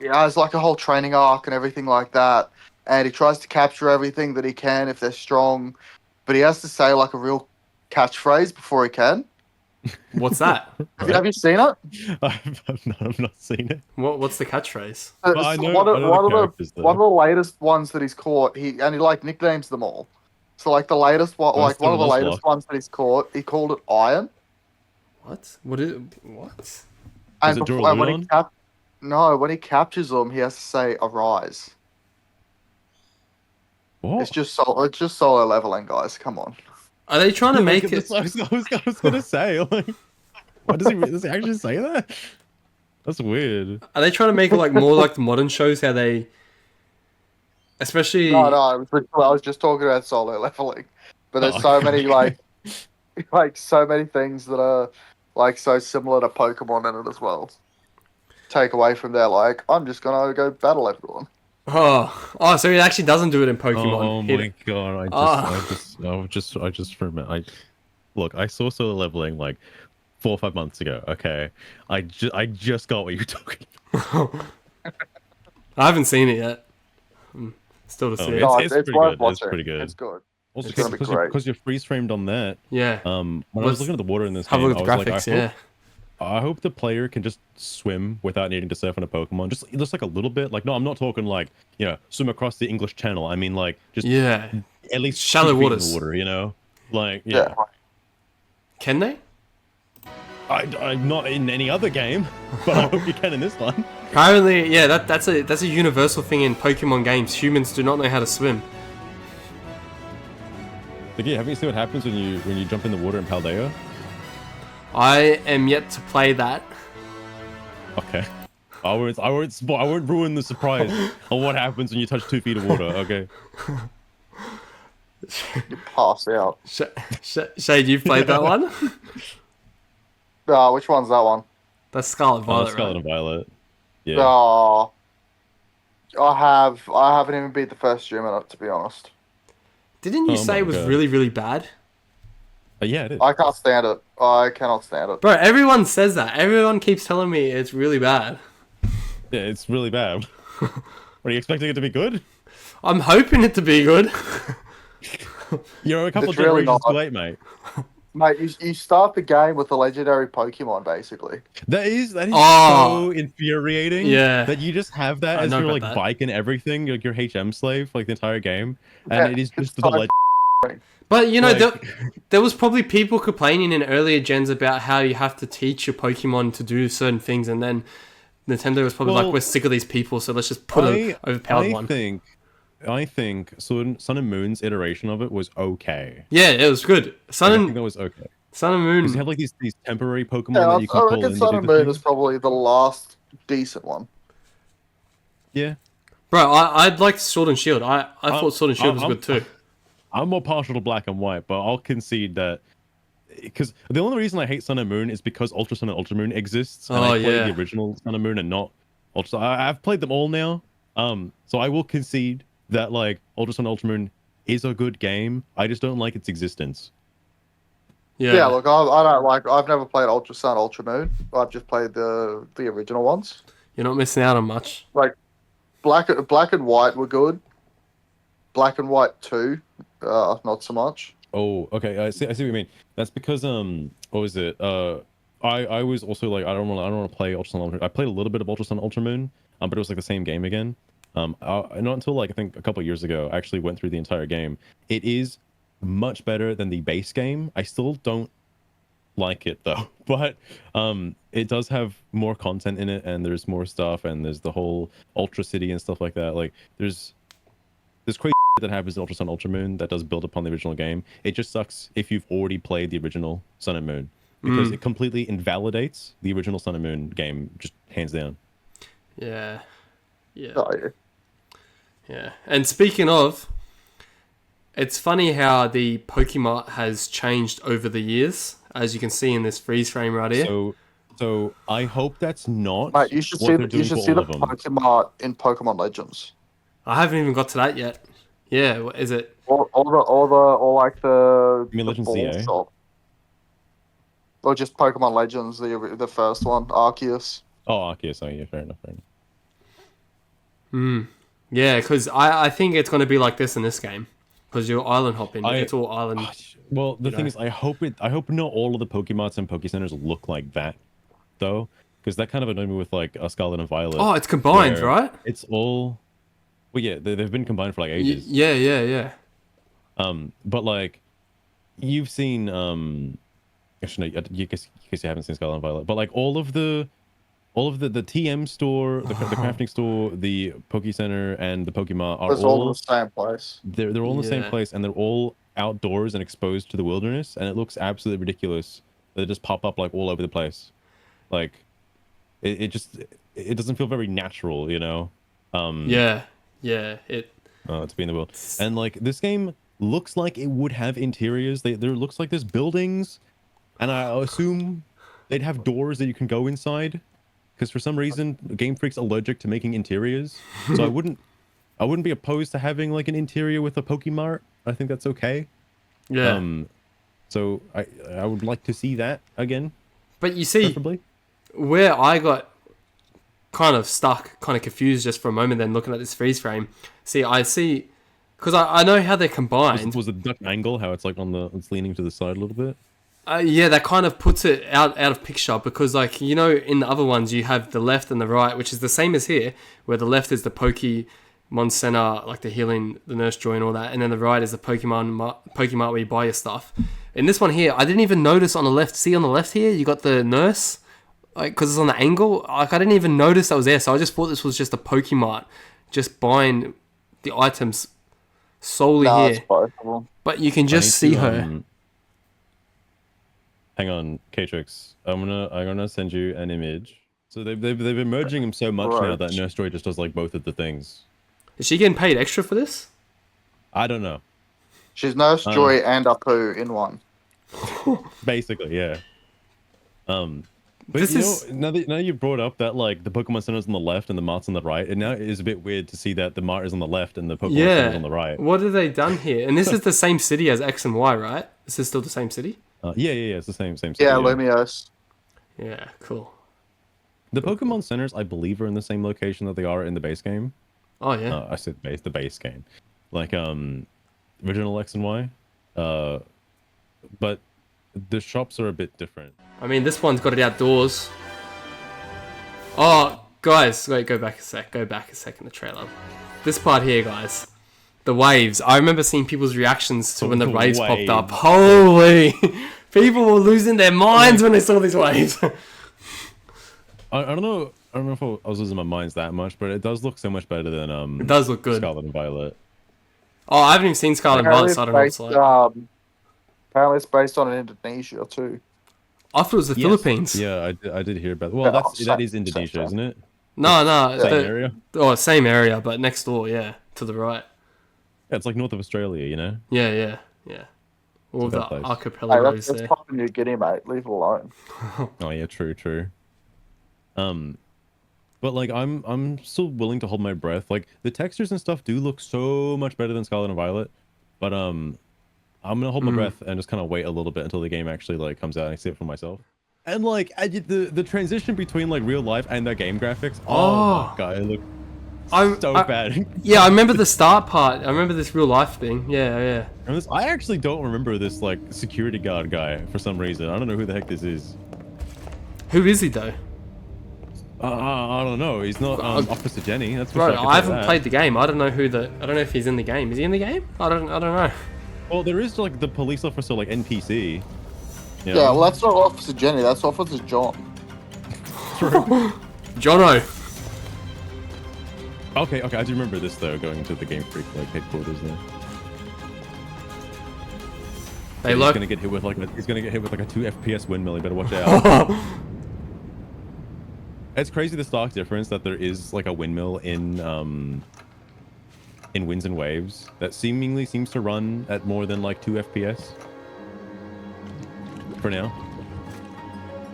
has like a whole training arc and everything like that, and he tries to capture everything that he can if they're strong, but he has to say like a real catchphrase before he can. What's that? Have you seen it? I've not seen it. What's the catchphrase? But I know- one I know the of characters, though. one of the latest ones that he's caught. He like nicknames them all. So like the latest one, Oh, like one of the still latest ones that he's caught, he called it Iron. What? What? Is And, it before, and when he Duraludon? when he captures them, he has to say arise. What? It's just solo leveling, guys. Come on. Are they trying to make Like, it? I was gonna say, like, what does he actually say that? That's weird. Are they trying to make it like more like the modern shows? How they, especially. No, I was just talking about solo leveling. But there's Oh, so many okay. like so many things that are like so similar to Pokemon in it as well. Take away from there, like I'm just gonna go battle everyone. So it actually doesn't do it in Pokemon. Oh Hit my it. god! I just for a minute. Look. I saw solo leveling like 4 or 5 months ago. Okay, I just got what you're talking. I haven't seen it yet. Still to see Oh, it. No, it's it's pretty worth good. It's watching. pretty good. It's good. Also, It's gonna be great. because you're freeze framed on that. Yeah. When I Let's was looking at the water in this Have a game, look I at was the like, graphics. I hope the player can just swim without needing to surf on a Pokemon. Just like a little bit. Like, no, I'm not talking like, swim across the English Channel. I mean, like, just Yeah. at least Shallow 2 feet in waters. the water, Like, Yeah. yeah. Can they? I'm not in any other game, but I hope you can in this one. Apparently, yeah. That's a universal thing in Pokemon games. Humans do not know how to swim. Like, yeah, haven't you seen what happens when you jump in the water in Paldea? I am yet to play that. Okay. I won't ruin the surprise of what happens when you touch 2 feet of water. Okay. You pass out. Shade, you've played that one? Which one's that one? That's Scarlet Violet, Scarlet right? and Violet. Yeah. I haven't even beat the first gym in it, to be honest. Didn't you Oh say my it was God. really, really bad? Yeah, it is. I can't stand it. I cannot stand it. Bro, everyone says that. Everyone keeps telling me it's really bad. Yeah, it's really bad. What, are you expecting it to be good? I'm hoping it to be good. You're a couple It's really generations not. too late, mate. Mate, you start the game with a legendary Pokemon, basically. That is Oh. so infuriating. Yeah. That you just have that I as know your about like that. bike and everything, like your HM slave, like the entire game, and Yeah, it is it's just the so legend. But, Like- there was probably people complaining in earlier gens about how you have to teach your Pokemon to do certain things, and then Nintendo was probably Well, like, we're sick of these people, so let's just put an overpowered one. I think Sun and Moon's iteration of it was okay. Yeah, it was good. I think that was okay. Sun and Moon. Because you have like these temporary Pokemon Yeah, that you can I call reckon in. Sun and Moon is probably the last decent one. Yeah. Bro, I liked Sword and Shield. I thought Sword and Shield was good too. I'm more partial to Black and White, but I'll concede that because the only reason I hate Sun and Moon is because Ultra Sun and Ultra Moon exists, and I played the original Sun and Moon and not Ultra. I've played them all now, so I will concede that like Ultra Sun and Ultra Moon is a good game. I just don't like its existence. Yeah, look, I don't like. I've never played Ultra Sun, Ultra Moon. I've just played the original ones. You're not missing out on much. Like Black and White were good. Black and White 2, not so much. Oh, okay. I see what you mean. That's because what was it? I was also like I don't want to play Ultra Sun Ultra. I played a little bit of Ultra Sun Ultra Moon, but it was like the same game again. Not until like I think a couple of years ago, I actually went through the entire game. It is much better than the base game. I still don't like it though, but it does have more content in it, and there's more stuff, and there's the whole Ultra City and stuff like that. Like there's crazy that happens in Ultra Sun Ultra Moon that does build upon the original game. It just sucks if you've already played the original Sun and Moon, because it completely invalidates the original Sun and Moon game, just hands down. Yeah. Oh, yeah. Yeah. And speaking of, it's funny how the Pokemon has changed over the years, as you can see in this freeze frame right here. So I hope that's not Mate, you should what see they're doing for the all of them. Pokemon in Pokemon Legends. I haven't even got to that yet. Yeah, what is it? All like the You mean Legends ball ZA? shop. Or just Pokemon Legends, the first one, Arceus. Oh, Arceus. Oh, yeah, fair enough. Yeah, because I think it's going to be like this in this game. Because you're island hopping. It's all island. Well, the thing know. is, I hope not all of the Pokemots and Pokecenters look like that, though, because that kind of annoyed me with like Scarlet and Violet. Oh, it's combined, where right? It's all. Well, yeah, they've been combined for like ages. Yeah. But like, you've seen actually, no, you guess you haven't seen Scarlet and Violet, but like all of the TM store, the crafting store, the Poke Center, and the Pokemon are It's all in the same place. they're all in the same Yeah. place, and they're all outdoors and exposed to the wilderness, and it looks absolutely ridiculous. They just pop up like all over the place, like it doesn't feel very natural, Yeah. It. to be in the world. And like this game looks like it would have interiors. There looks like there's buildings, and I assume they'd have doors that you can go inside. Because for some reason, Game Freak's allergic to making interiors, so I wouldn't I wouldn't be opposed to having like an interior with a Pokemart. I think that's okay. Yeah. So I would like to see that again, But you see, preferably. where I got kind of stuck, kind of confused just for a moment then looking at this freeze frame. I see, because I know how they're combined. Was the duck angle how it's like it's leaning to the side a little bit? Yeah, that kind of puts it out of picture because, like, you know, in the other ones you have the left and the right, which is the same as here, where the left is the Pokemon Center, like the healing, the Nurse Joy and all that, and then the right is the Pokemon where you buy your stuff. In this one here, I didn't even notice on the left. See on the left here, you got the Nurse, like, because it's on the angle. Like, I didn't even notice that was there, so I just thought this was just a Pokemart, just buying the items solely Nah, here. it's both of them. But you can just see her. Hang on, Katrix. I'm gonna send you an image. So they've been merging them so much now that Nurse Joy just does like both of the things. Is she getting paid extra for this? I don't know. She's Nurse Joy and Apu in one. Basically, yeah. But This is now you brought up that like the Pokemon Center's on the left and the Mart's on the right, and now it is a bit weird to see that the Mart is on the left and the Pokemon Center's on the right. What have they done here? And this is the same city as X and Y, right? This is still the same city? Yeah. It's the same city, Yeah, Lumios. Yeah, cool. The Pokemon Centers, I believe, are in the same location that they are in the base game. Oh, yeah. I said the base game. Like, original X and Y. But the shops are a bit different. I mean, this one's got it outdoors. Oh, guys, wait, go back a sec in the trailer. This part here, guys. The waves. I remember seeing people's reactions to when the waves popped up. Holy! People were losing their minds when they saw these waves. I don't know if I was losing my minds that much, but it does look so much better than It does look good. Scarlet and Violet. Oh, I haven't even seen Scarlet and Violet, so I don't know what it's like. Apparently it's based on Indonesia too. I thought it was the Philippines. Yeah, I did hear about it. Well, that is Indonesia, isn't it? No. Same area? Oh, same area, but next door, yeah, to the right. Yeah, it's like north of Australia, you know? Yeah. All the place. archipelagos That's there. Papua New Guinea, mate. Leave it alone. Oh yeah, true. But like I'm still willing to hold my breath. Like the textures and stuff do look so much better than Scarlet and Violet. But I'm gonna hold my breath and just kind of wait a little bit until the game actually like comes out and I see it for myself. And like the transition between like real life and the game graphics. Oh my god, it looks so bad. Yeah, I remember the start part. I remember this real life thing. Yeah. And I actually don't remember this like security guard guy for some reason. I don't know who the heck this is. Who is he though? I don't know. He's not Officer Jenny. That's for Bro, sure. I haven't played the game. I don't know if he's in the game. Is he in the game? I don't know. Well, there is like the police officer like NPC. You know? Yeah, well that's not Officer Jenny. That's Officer John. Jono. Okay, I do remember this though, going to the Game Freak like headquarters there. Hey, He's gonna get hit with like a 2 FPS windmill. You better watch out. It's crazy the stark difference that there is like a windmill in Winds and Waves that seemingly seems to run at more than like 2 FPS for now.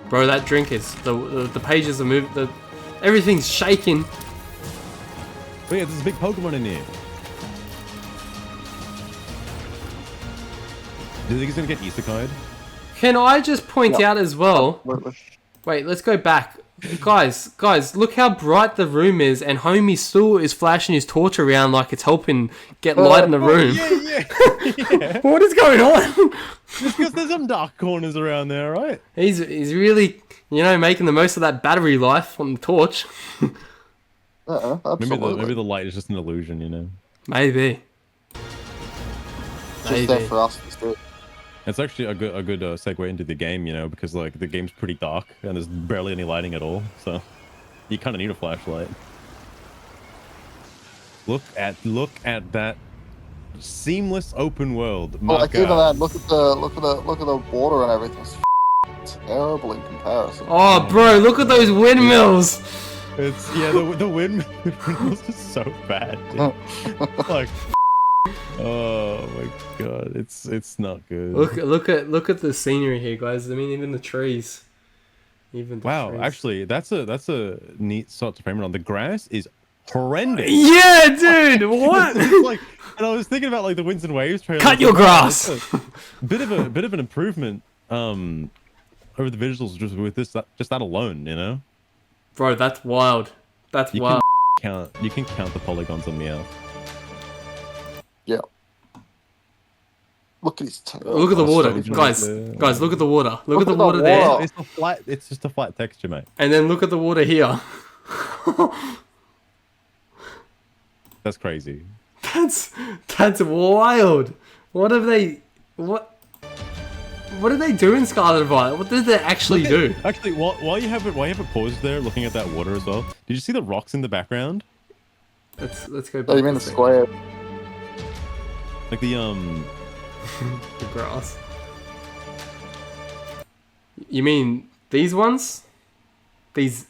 Bro, that drink is the pages are moving. Everything's shaking. Oh yeah, there's a big Pokemon in here. Do you think he's gonna get isekai'd? Can I just point out as well? Wait, let's go back. Guys, look how bright the room is, and homie still is flashing his torch around like it's helping get light in the room. Yeah. What is going on? Just because there's some dark corners around there, right? He's really, making the most of that battery life on the torch. Absolutely. Maybe the light is just an illusion, you know? Maybe. Just there for us to see. It's actually a good segue into the game, you know, because like the game's pretty dark and there's barely any lighting at all, so you kind of need a flashlight. Look at that seamless open world. Well, like even that, look at the water and everything. It's terrible in comparison. Oh, bro, look at those windmills. It's the windmills is so bad, dude. Like. Oh my god, it's not good. Look at the scenery here, guys. I mean, even the trees. Trees. Actually, that's a neat spot to frame it on. The grass is horrendous. Yeah, dude. What? It's like, and I was thinking about like the Winds and Waves trailer. Cut your grass. Bit of an improvement over the visuals just with just that alone, you know. Bro, that's wild. That's wild. You can count the polygons on the Earth. Yeah. Look at his tail. Look at the water, guys. Guys, look at the water. Look at the water there. It's a flat. It's just a flat texture, mate. And then look at the water here. That's crazy. That's wild. What have they? What did they do in Scarlet and Violet? What did they actually do? Actually, while you have it paused there, looking at that water as well. Did you see the rocks in the background? Let's go back. Oh, you mean the square? Like the the grass. You mean these ones? These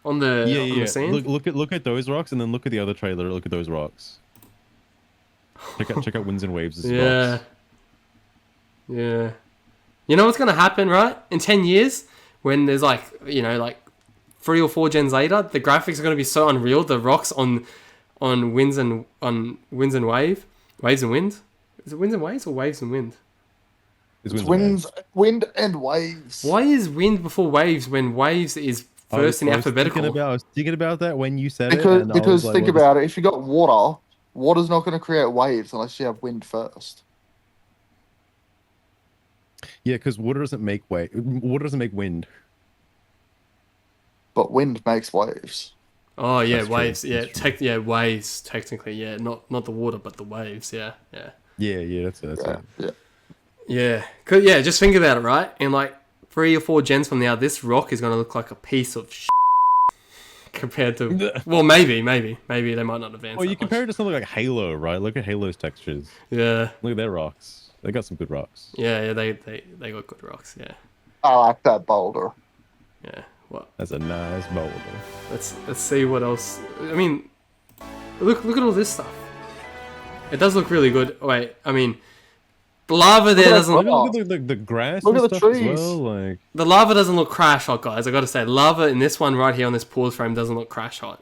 on the on the sand? Look at those rocks, and then look at the other trailer. Look at those rocks. Check out Winds and Waves. Yeah. Rocks. Yeah. You know what's gonna happen, right? In 10 years, when there's like 3 or 4 gens later, the graphics are gonna be so unreal. The rocks on Winds and Waves and Wind. Is it Winds and Waves or Waves and Wind? It's Wind and Waves. Why is Wind before Waves when Waves is first in alphabetical? I was thinking about that when you said because, it. Because think about it. If you got water, water's not going to create waves unless you have wind first. Yeah, because water doesn't make wind. But wind makes waves. Oh yeah, That's waves. true. Yeah, waves. Technically, yeah, not the water, but the waves. Yeah. Yeah, that's it. Yeah. Yeah, cause yeah, just think about it, right? In like 3 or 4 gens from now, this rock is gonna look like a piece of compared to. Well, maybe they might not advance. Well, you that compare it much. to something like Halo, right? Look at Halo's textures. Yeah. Look at their rocks. They got some good rocks. Yeah, they got good rocks. Yeah. I like that boulder. Yeah. What? That's a nice boulder. Let's see what else. I mean, look at all this stuff. It does look really good. Wait, I mean, the lava there doesn't. Look at the grass. Look and at the stuff as trees. well, like The lava doesn't look crash hot, guys. I gotta say, lava in this one right here on this pause frame doesn't look crash hot.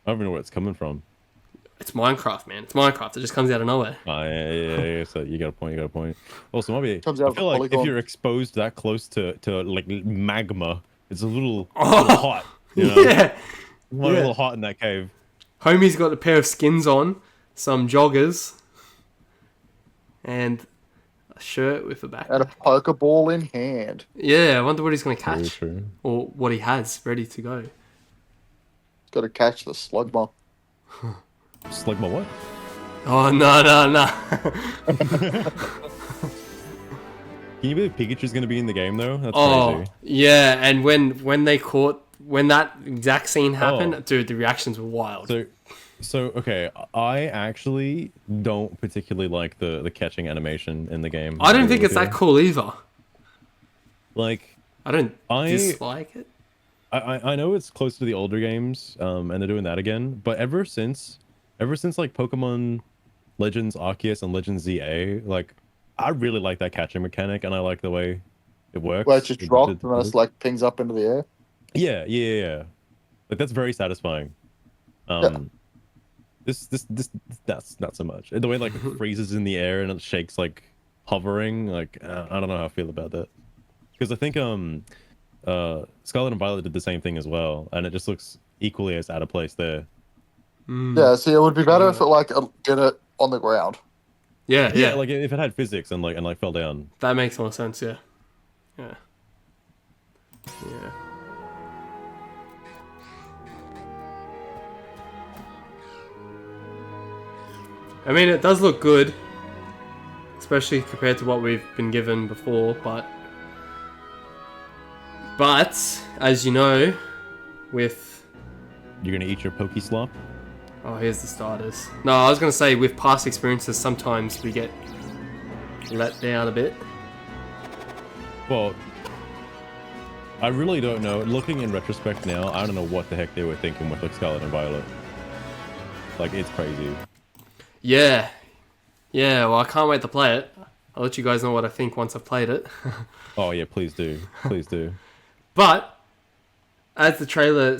I don't even know where it's coming from. It's Minecraft, man. It's Minecraft. It just comes out of nowhere. Yeah. So you got a point. Also, maybe Comes out I of feel the like polygon. if you're exposed that close to like magma, it's a little Oh, hot. You know? Yeah. A little hot in that cave. Homie's got a pair of skins on, some joggers, and a shirt with a back. And a Pokeball in hand. Yeah, I wonder what he's gonna Very catch, true. or what he has ready to go. Got to catch the Slugma. Just like my what? Oh no! Can you believe Pikachu's gonna be in the game though? That's Oh crazy. yeah, and when that exact scene happened, dude, the reactions were wild. So okay, I actually don't particularly like the catching animation in the game. I don't think it's that cool either. Like I don't dislike it. I know it's close to the older games, and they're doing that again. But ever since like Pokemon Legends Arceus and Legends ZA, like I really like that catching mechanic, and I like the way it works. Where it just drops and then it's like pings up into the air. Yeah. Like that's very satisfying. Yeah. That's not so much. The way like it freezes in the air and it shakes like hovering, like I don't know how I feel about that. Because I think Scarlet and Violet did the same thing as well, and it just looks equally as out of place there. Yeah, see, it would be better if it like did it on the ground. Yeah. Like if it had physics and like fell down. That makes more sense. Yeah. I mean, it does look good, especially compared to what we've been given before. But as you know, with You're gonna eat your Poke Slop. here's the starters. No, I was gonna say with past experiences, sometimes we get let down a bit. Well, I really don't know. Looking in retrospect now, I don't know what the heck they were thinking with like Scarlet and Violet. Like it's crazy. Yeah. Well, I can't wait to play it. I'll let you guys know what I think once I've played it. Oh yeah, please do. Please do. But as the trailer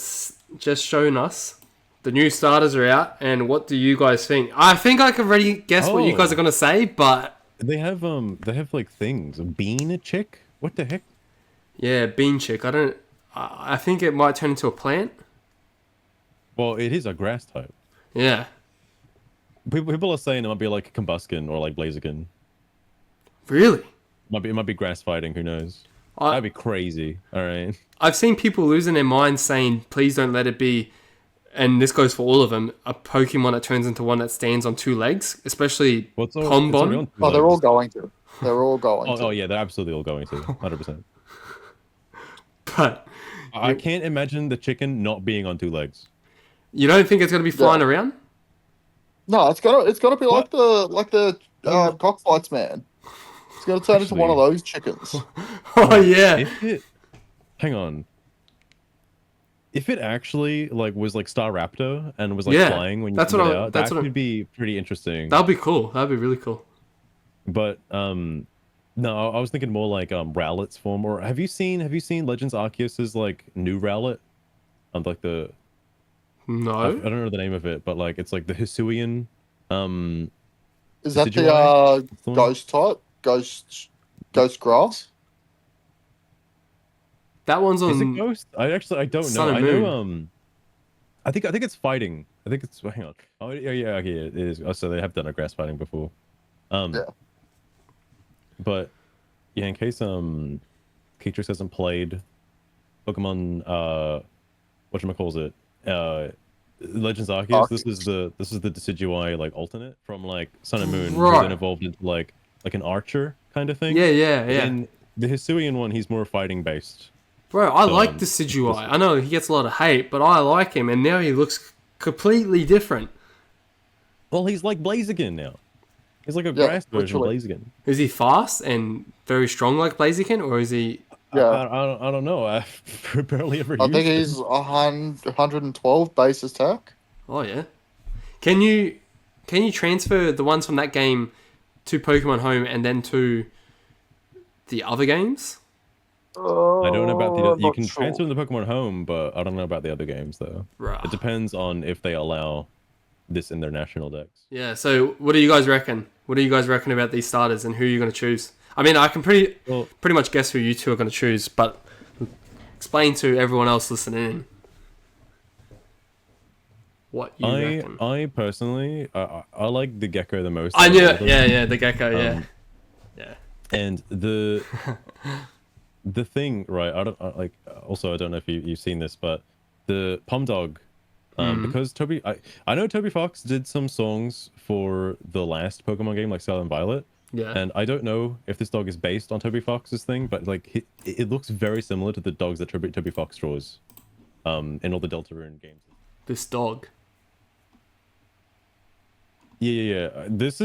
just shown us, the new starters are out, and what do you guys think? I think I can already guess what you guys are gonna say, but They have like things. A bean chick? What the heck? yeah, bean chick. I think it might turn into a plant. Well, it is a grass type. Yeah, People are saying it might be like Combuskin or like Blaziken. really. It might be grass fighting. Who knows? I, That'd be crazy. All right. I've seen people losing their minds saying, "Please don't let it be." And this goes for all of them. A Pokemon that turns into one that stands on two legs, especially What's all, Pombon. Oh, they're all going to. They're all going to. Oh yeah, they're absolutely all going to. 100%. But I can't imagine the chicken not being on two legs. you don't think it's gonna be flying around? No, it's gonna be like the cockfights, man. It's gonna turn into one of those chickens. Oh yeah. Hang on. If it actually like was like Staraptor and was like Yeah, flying when you that's put what it I- out, that's that what I- could be pretty interesting. That'd be cool. That'd be really cool. But no, I was thinking more like Rowlet's form. Or have you seen Legends Arceus's like new Rowlet? Like the I No. don't know the name of it, but like it's like the Hisuian. Is that Decidueye? the ghost type? Ghost grass? That one's Is it on. Ghost? I don't Sun know. and I know Moon. I think it's fighting. I think it's hang on. Oh yeah, okay, it is. Oh, so they have done a grass fighting before. Yeah. But yeah, in case Keatrix hasn't played Pokemon whatchamacalls it? Legends Arceus, this is the Decidueye like alternate from like Sun and Moon, who Right. then evolved into like an archer kind of thing. Yeah. In the Hisuian one, he's more fighting based. Bro, I like Um, Decidueye. I know he gets a lot of hate, but I like him, and now he looks completely different. Well, he's like Blaziken now. He's like a grass version of literally. Blaziken. Is he fast and very strong like Blaziken, or is he? Yeah. I don't know. I've barely ever I used think him. he's 112 base attack. Oh yeah. Can you transfer the ones from that game to Pokemon Home and then to the other games? I don't know about the. You Not can sure. transfer the Pokemon Home, but I don't know about the other games though. Right. It depends on if they allow this in their national decks. Yeah. So, what do you guys reckon? What do you guys reckon about these starters and who you're going to choose? I mean, I can pretty much guess who you two are going to choose, but explain to everyone else listening in what you reckon. I personally, I like the Gecko the most. I knew out it. of them. Yeah, the gecko. Yeah. And the thing, right? I don't like. Also, I don't know if you've seen this, but the Pomdog, because I know Toby Fox did some songs for the last Pokemon game, like Scarlet and Violet. Yeah. And I don't know if this dog is based on Toby Fox's thing, but like it looks very similar to the dogs that Toby Fox draws, in all the Deltarune games. This dog. Yeah. This.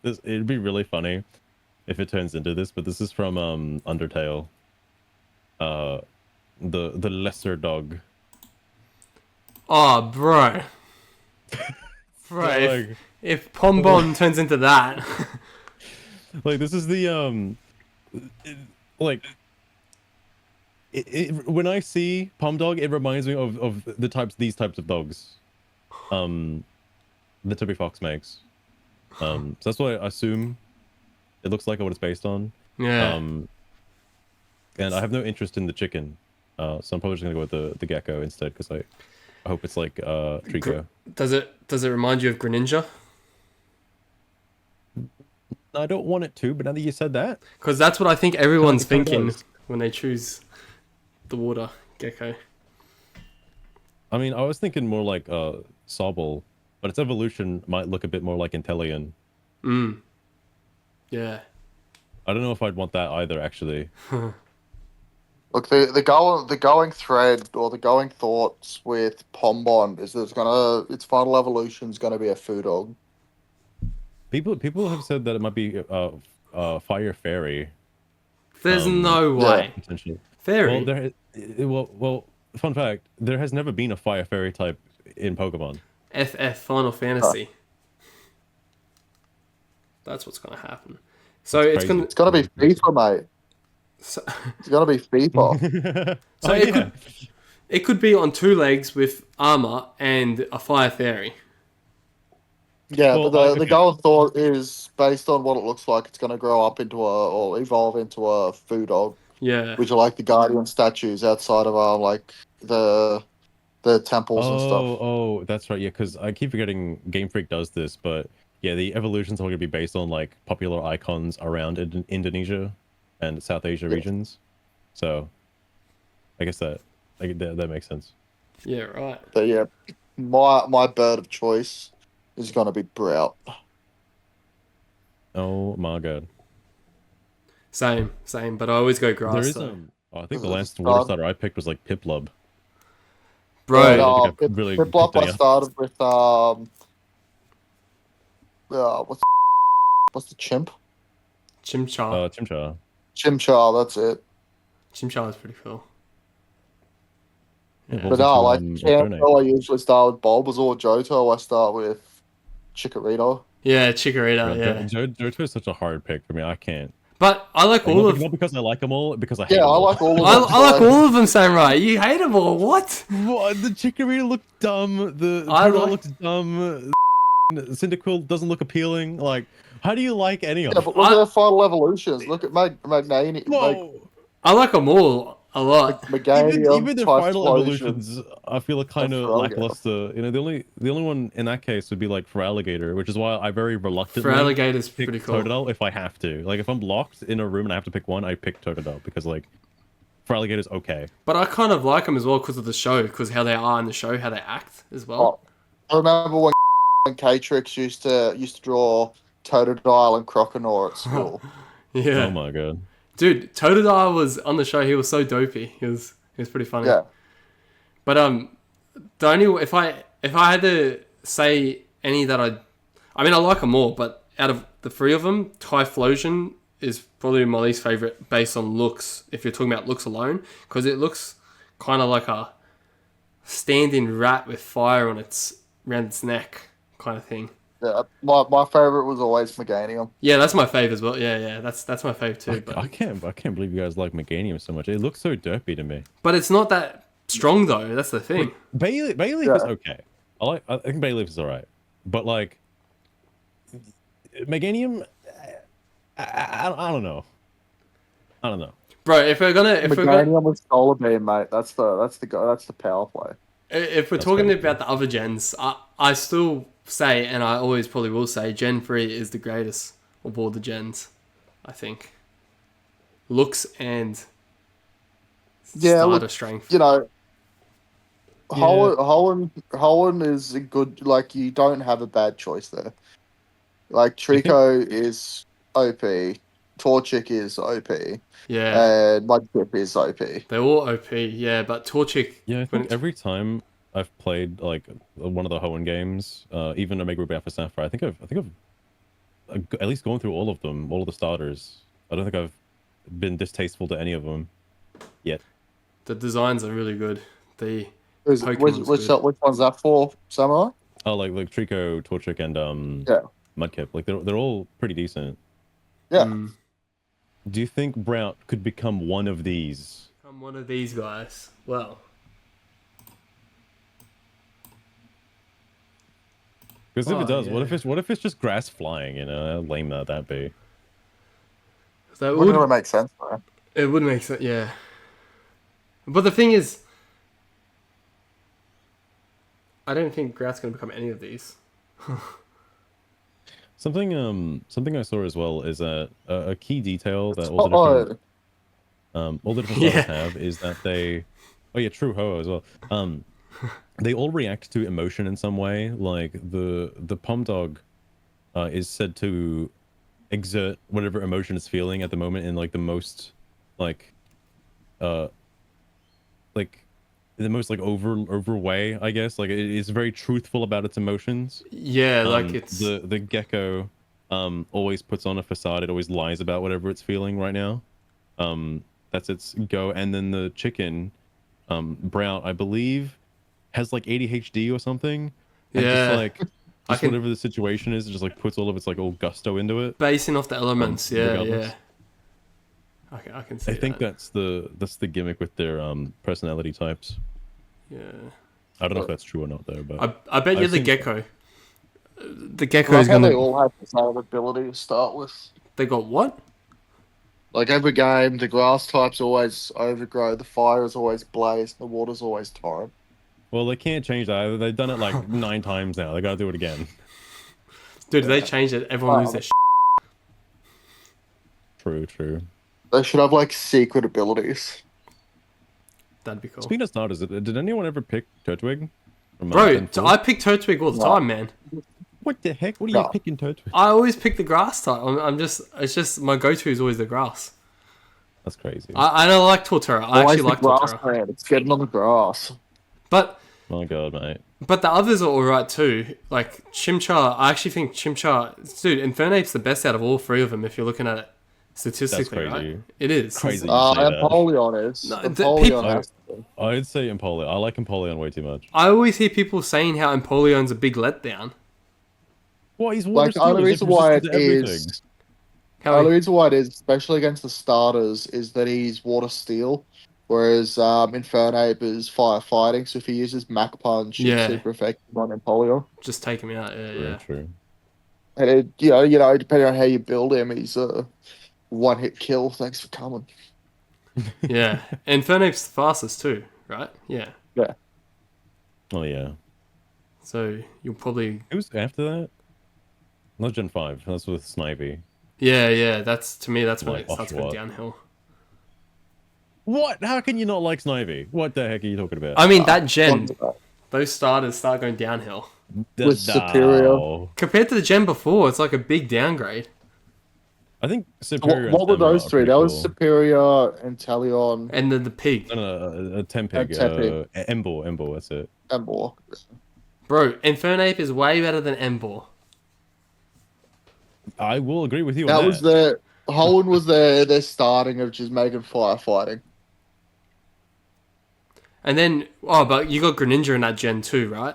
It'd be really funny if it turns into this, but this is from Undertale. The lesser dog. Oh, bro. Bro, Like- if Pombon turns into that. Like this is the when I see Pomdog, it reminds me of these types of dogs, that Toby Fox makes. So that's what I assume it looks like, or what it's based on. Yeah. And I have no interest in the chicken, so I'm probably just gonna go with the gecko instead, because I hope it's like Trico. Does it remind you of Greninja? I don't want it to, but now that you said that, Because that's what I think everyone's It kinda thinking does. when they choose the water gecko. I mean, I was thinking more like Sobble, but its evolution might look a bit more like Inteleon. Yeah. I don't know if I'd want that either, actually. Look, the going thread or the going thoughts with Pombon is that its final evolution is gonna be a Foodog. People have said that it might be Fire Fairy, There's no way. potentially. Fairy. Well, fun fact: there has never been a Fire Fairy type in Pokemon. FF Final Fantasy. That's what's going to happen. So it's crazy. going It's gonna be FIFA, mate. so, It's gonna be FIFA. so Oh, it yeah. could It could be on 2 legs with armor and a fire theory. Yeah, Well, but the okay. Golden Thought is based on what it looks like. It's going to grow up into or evolve into a food dog, Yeah. which are like the guardian statues outside of like the temples and stuff. Oh, that's right. Yeah, because I keep forgetting Game Freak does this, but yeah, the evolutions are going to be based on like popular icons around Indonesia and South Asia Yeah. regions. So, I guess that that makes sense. Yeah, right. But yeah, my bird of choice is going to be Brout. Oh my god. Same. But I always go grass. There is though. I think the This is last water fun. starter I picked was like Piplup. Bro, But, I don't think I've really Piplup, picked I any started with what's the chimp? Chimchar. Chimchar. Chimchar. That's it. Chimchar is pretty cool. It Yeah. evolves But no, into, like Infernape. Champo, I usually start with Bulbasaur. Johto, I start with Chikorita. Yeah, Chikorita, Bro, yeah. Johto is such a hard pick for me. I can't. But I like Like, all not, of... not because I like them all, because I hate Yeah, them I all. like all of I them. like all of them, Samurai. You hate them all. What? What? The Chikorita looked dumb. The I Totodile like- looks dumb. Cyndaquil doesn't look appealing. Like, how do you like any of Yeah, them? but look at their final evolutions. Look at Magnani, Whoa! I like them all a lot. Meganium, Even their final Typhlosion. evolutions, I feel like kind And of Feraligatr. lackluster. You know, the only one in that case would be like Feraligatr, which is why I very reluctantly Feraligator's pick pretty cool. Totodile if I have to. Like, if I'm locked in a room and I have to pick one, I pick Totodile because like Feraligator's okay. But I kind of like them as well because of the show, because how they are in the show, how they act as well. I remember when K-Trix used to draw Totodile and Croconaw at school. Yeah. Oh my god. Dude, Totodile was on the show. He was so dopey. He was pretty funny. Yeah. But the only if I had to say any that I mean I like them all, but out of the 3 of them, Typhlosion is probably my least favorite based on looks. If you're talking about looks alone, because it looks kind of like a standing rat with fire on around its neck, kind of thing. Yeah, my favorite was always Meganium. Yeah, that's my fave as well. Yeah, that's my fave too. But I can't believe you guys like Meganium so much. It looks so derpy to me. but it's not that strong though. That's the thing. Bayleaf Yeah. is okay. I think Bayleaf is alright. But like Meganium, I don't know. I don't know. Bro, if we're gonna Meganium with Solar Beam, mate. That's the power play. if we're That's talking great. about the other gens, I still say, and I always probably will say, Gen 3 is the greatest of all the gens, I think. Looks and Yeah, starter look, strength. You know, Yeah. Hoenn is a good, like, you don't have a bad choice there. Like, Trico is OP, Torchic is OP, Yeah, and Mudkip is OP. they're all OP, yeah, but Torchic... Yeah, I when think it's- every time I've played like one of the Hoenn games, even Omega Ruby Alpha Sapphire, I think I've at least gone through all of them, all of the starters. I don't think I've been distasteful to any of them yet. The designs are really good. Which Which one's that for, Samurai? Oh, like Trico, Torchic, and Yeah. Mudkip. Like they're all pretty decent. Yeah. Mm. Do you think Brout could become one of these? I'm one of these guys. Well, Because if Oh, it does, yeah. what if it's just grass flying? You know, how lame that be. that Wouldn't really would, make sense, though. it would make sense, yeah. But the thing is, I don't think Grout's going to become any of these. Something I saw as well is that a key detail that all the different Yeah. starters have is that they, oh yeah, true Ho-Oh as well. They all react to emotion in some way. Like the Pom Dog is said to exert whatever emotion it's feeling at the moment in like the most like the most like over way, I guess. Like it is very truthful about its emotions. Yeah, like it's... the gecko always puts on a facade. It always lies about whatever it's feeling right now. That's its go. And then the chicken, Brown, I believe, has like ADHD or something. And Yeah. just like I just can- whatever the situation is, it just like puts all of its like old gusto into it. Basing off the elements, yeah. regardless. I can see I think that. that's the gimmick with their personality types. Yeah. I don't know if that's true or not though, but I bet you're I've the seen- gecko. The gecko Like is how they gonna. all have the same ability to start with. They got what? Like every game, the grass types always overgrow, the fire is always blaze, the water's always torrent. well, they can't change that either. They've done it like 9 times now. They gotta do it again. Dude, if they Yeah. change it, everyone lose their shit. True. They should have like secret abilities. That'd be cool. Speaking of starters, did anyone ever pick Turtwig? From, Bro, Gen 4? I pick Turtwig all the No. time, man. What the heck? What are No. you picking Turtwig? I always pick the grass type. It's just my go-to is always the grass. That's crazy. I don't like Torterra. I Always actually the like grass Torterra. man. It's getting on the grass. But My god, mate. the others are alright too. Like Chimchar, I actually think Chimchar, dude, Infernape's the best out of all 3 of them if you're looking at it statistically, That's crazy. right? It is. Crazy. You say that. Empoleon is. No, the Empoleon people- has to be. I'd say Empoleon. I like Empoleon way too much. I always hear people saying how Empoleon's a big letdown. What? He's water Like, the only steel, reason why it resistant to everything. is, How the only he- reason why it is, especially against the starters, is that he's water steel, whereas Infernape is firefighting. So if he uses Mach Punch, Yeah. it's super effective on Empoleon. just take him out. Yeah. True. And it, you know, depending on how you build him, he's a one-hit kill. Thanks for coming. Yeah. Infernape's the fastest too, right? Yeah. Oh yeah. So you'll probably Who's after that? Not Gen 5. That's with Snivy. yeah. That's to me. That's when Like it starts going Oshawott. downhill. What? How can you not like Snivy? What the heck are you talking about? I mean that gen, those starters start going downhill with Superior. compared to the gen before. It's like a big downgrade. I think Superior. What were and Stemma those are three? pretty That was cool. Superior, Inteleon, And then the pig, No, Tempig. And Tempig. Embor, that's it. and more. bro. Infernape is way better than Embor. I will agree with you on That that. was their Hoenn was their starting of just making firefighting. And then but you got Greninja in that gen too, right?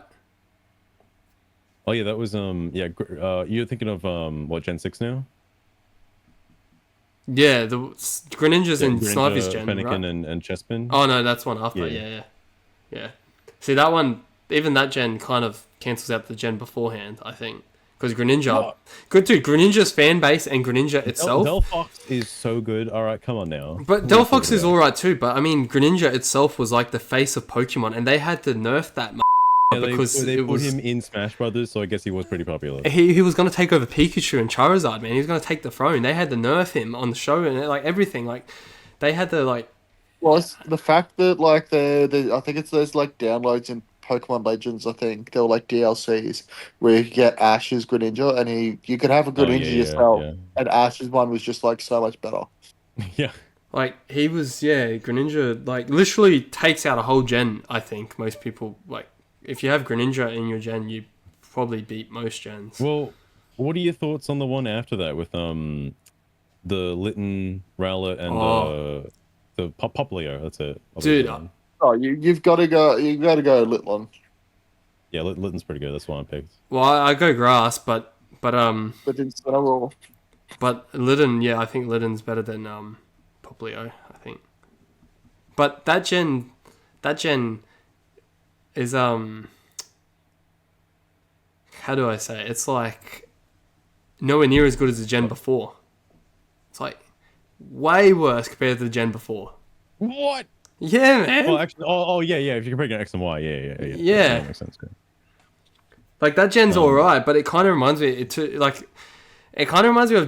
Oh yeah, that was you're thinking of what, Gen 6 now? Yeah, the Greninja's in Greninja, Sniper's gen, Fennekin right? and Chespin. Oh no, that's one after. Yeah. See that one, even that gen kind of cancels out the gen beforehand, I think, because Greninja, What? good dude. Greninja's fan base and Greninja itself. Delphox is so good. All right, come on now. But Delphox is alright too. But I mean, Greninja itself was like the face of Pokemon, and they had to nerf that because they it put was him in Smash Brothers, so I guess he was pretty popular. he was going to take over Pikachu and Charizard, man. He was going to take the throne. They had to nerf him on the show and like everything. Like they had to like. Well, it's the fact that like the I think it's those like downloads in Pokemon Legends. I think they were like DLCs where you could get Ash's Greninja, and you could have a Greninja yourself, and Ash's one was just like so much better. Yeah. Like he was, Greninja like literally takes out a whole gen. I think most people like if you have Greninja in your gen, you probably beat most gens. Well, what are your thoughts on the one after that with the Litten, Rowlet, and the Poplio? That's it. Dude, Oh, you've got to go Litlon. Yeah, Litten's pretty good. That's the one I picked. Well, I go grass, but But instead of Litten, yeah, I think Litten's better than Poplio, I think. But that gen is how do I say it? It's like nowhere near as good as the gen before. It's like way worse compared to the gen before. What? Yeah, man. Well, actually, yeah. If you're comparing X and Y, yeah. Yeah. That makes sense. Good. Like that gen's alright, but it kind of reminds me of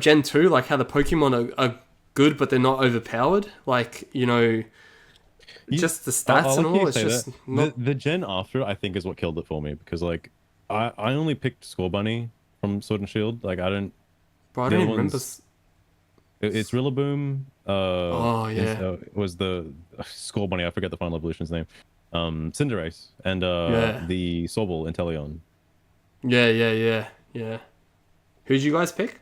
Gen 2, like how the Pokemon are good, but they're not overpowered. Like, just the stats and all. It's just not... the gen after, I think, is what killed it for me, because like I only picked Scorbunny from Sword and Shield. Like I don't. Bro, I the don't other even remember. ones- It's Rillaboom. Oh, yeah. It was the Scorbunny. I forget the final evolution's name. Cinderace and the Sobble Inteleon. Yeah. Who'd you guys pick?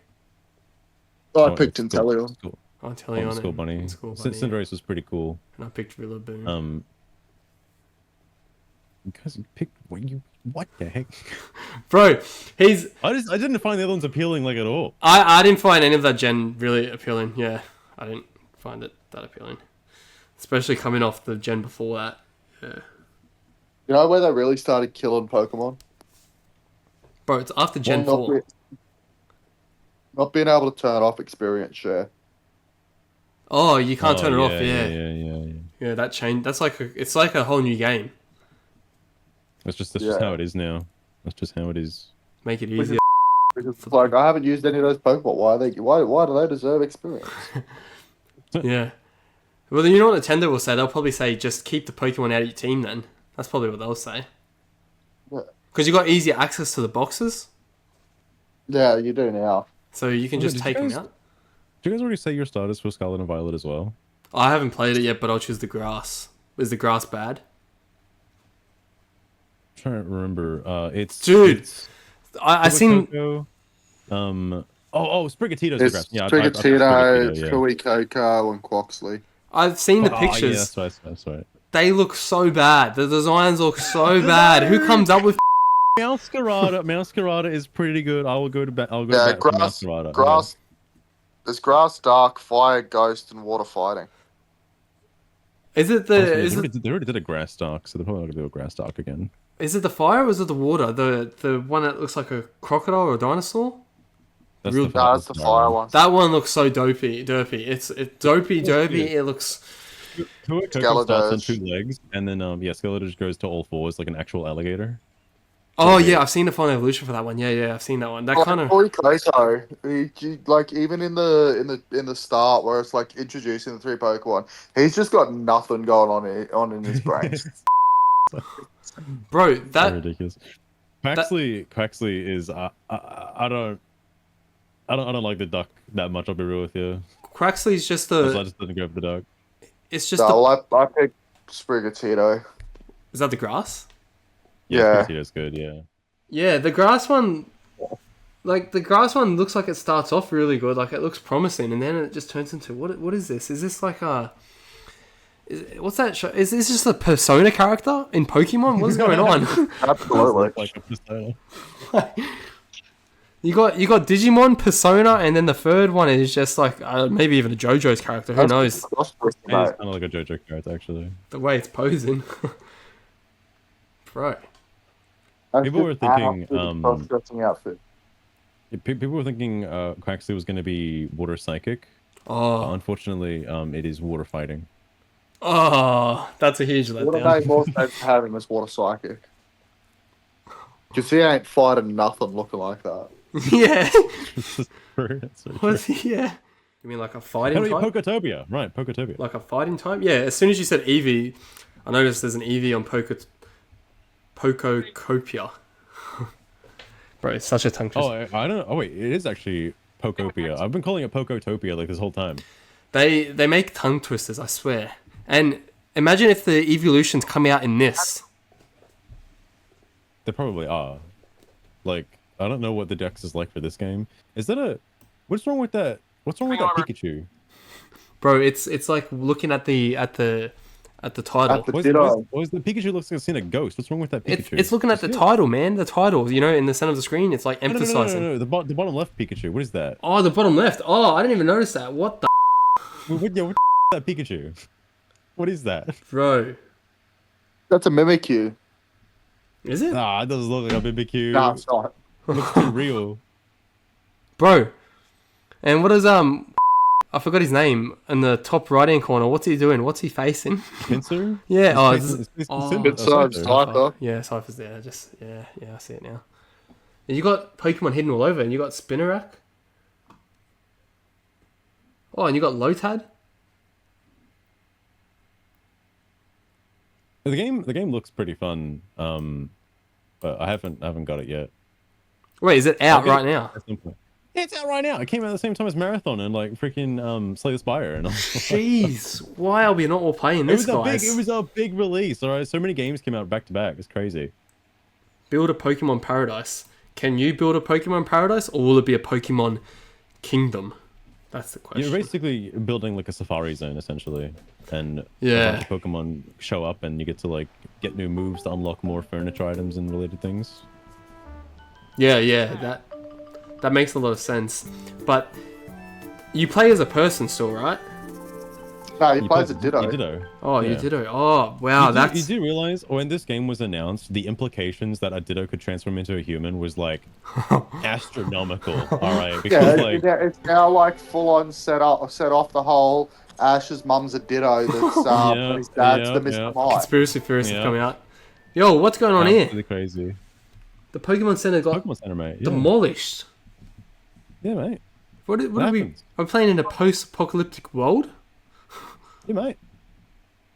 I picked Inteleon. Inteleon Scorbunny. and Scorbunny. Cinderace was pretty cool. And I picked Rillaboom. Because you picked what the heck? Bro, I didn't find the other ones appealing like at all. I didn't find any of that gen really appealing. Yeah, I didn't find it that appealing. Especially coming off the gen before that. Yeah. You know where they really started killing Pokemon? Bro, it's after Gen Not, 4. not being able to turn off experience share. Oh, you can't Oh turn it off, yeah, yeah. yeah. Yeah, that changed. That's like it's like a whole new game. That's just Yeah. how it is now. That's just how it is. Make it Which is- easier. Because it's like I haven't used any of those Pokemon. Why do they deserve experience? Yeah. Well, you know what Nintendo will say? They'll probably say just keep the Pokemon out of your team then. That's probably what they'll say. Yeah. Because you got easier access to the boxes, Yeah, you do now. so you can Okay, just did you take them guys- out. Did you guys already say your starters for Scarlet and Violet as well? I haven't played it yet, but I'll choose the grass. Is the grass bad? I'm trying to remember. It's Dude, It's I seen... Coco, Sprigatito's the It's grass. Yeah, Sprigatito, yeah. Suicune, and Quoxley. I've seen the Oh, yeah, pictures. that's right. They look so bad. The designs look so bad. Who comes up with... Masquerada is pretty good. I'll go to bat for Masquerada. Grass. There's grass, dark, fire, ghost, and water fighting. Is it Yeah. the... They already did a grass dark, so they're probably not gonna do a grass dark again. Is it the fire or is it the water? The one that looks like a crocodile or a dinosaur? That's Real- the fire- That's the fire one. That one looks so dopey, derpy. It's dopey, derpy. It looks... Coco starts on 2 legs, and then Skeletor goes to all 4s like an actual alligator. Oh yeah, I've seen the final evolution for that one. Yeah, I've seen that one. That kind of... Like even in the start where it's like introducing the 3 Pokemon, he's just got nothing going on in his brain. Bro, So that... ridiculous. Quaxley is I don't like the duck that much. I'll be real with you. Quaxley's just So I the... just didn't go for the duck. It's just No, the... well, I picked Sprigatito. Is that the grass? Yeah. Sprigatito's good. Yeah. Yeah, the grass one... Like, the grass one looks like it starts off really good. Like, it looks promising, and then it just turns into... What is this? Is this like a... What's that show? Is this just a Persona character in Pokemon? What's going on? Absolutely. Like a Persona. You got Digimon, Persona, and then the third one is just like maybe even a JoJo's character. Who knows? It's kind of like a JoJo character, actually. The way it's posing, bro. People were thinking, cross-dressing outfit. People were thinking Quaxley was going to be water psychic. Oh, Unfortunately, it is water fighting. oh, that's a huge What letdown. are they more supposed to have him as water psychic? Because he ain't fighting nothing looking like that. Yeah. That's so true. What's he? Yeah. You mean like a fighting Oh, yeah, type? Pokotopia. Right, Pokotopia. Like a fighting type? Yeah. As soon as you said Eevee, I noticed there's an Eevee on Pokocopia. Bro, it's such a tongue twister. I don't know. Oh, wait, it is actually Pokopia. I've been calling it Pokotopia like this whole time. They make tongue twisters, I swear. And imagine if the evolutions come out in this. They probably are. Like, I don't know what the dex is like for this game. Is that a... What's wrong with that? What's wrong with that Pikachu? Bro, it's like looking at the title. At the Why is the Pikachu looks like it's seen a ghost? What's wrong with that Pikachu? It's looking at the title, man. The title, you know, in the center of the screen, it's like No, emphasizing. no. The bottom left Pikachu. What is that? Oh, the bottom left. Oh, I didn't even notice that. What the What is that Pikachu? What is that? bro? That's a Mimikyu. Is it, Ah, it doesn't look like a Mimikyu. No, it's not. It looks too real. bro? And what is I forgot his name in the top right hand corner. What's he doing? What's he facing? Pinsir? Yeah. Oh, Cypher. yeah. Cypher's there. Just yeah. I see it now. And you got Pokemon hidden all over, and you got Spinarak. Oh, and you got Lotad. The game looks pretty fun. But I haven't got it yet. Wait, is it out Okay. right now? At some point. Yeah, it's out right now. It came out at the same time as Marathon and like freaking Slay the Spire and all. Jeez, why are we not all playing this, guys? It was a big release. All right, so many games came out back to back. It's crazy. Build a Pokemon paradise. Can you build a Pokemon paradise, or will it be a Pokemon kingdom? That's the question. You're basically building like a safari zone essentially, and Yeah. a bunch of Pokemon show up, and you get to like get new moves to unlock more furniture items and related things. Yeah, that makes a lot of sense. But you play as a person still, right? No, he You plays a played Ditto. Ditto. Oh, Yeah. you did it. Oh, wow. You do realize when this game was announced, the implications that a Ditto could transform into a human was like astronomical. All right, because Yeah, like it's now like full on set off the whole Ash's mum's a Ditto that's yeah, his dad's yeah, the Mr. yeah, Mime. Conspiracy theorists have yeah, come out. Yo, what's going on here? absolutely crazy. The Pokemon Center got Pokemon Center, mate. Yeah, demolished. yeah, mate. What are we? happens. Are we playing in a post-apocalyptic world? Yeah, mate.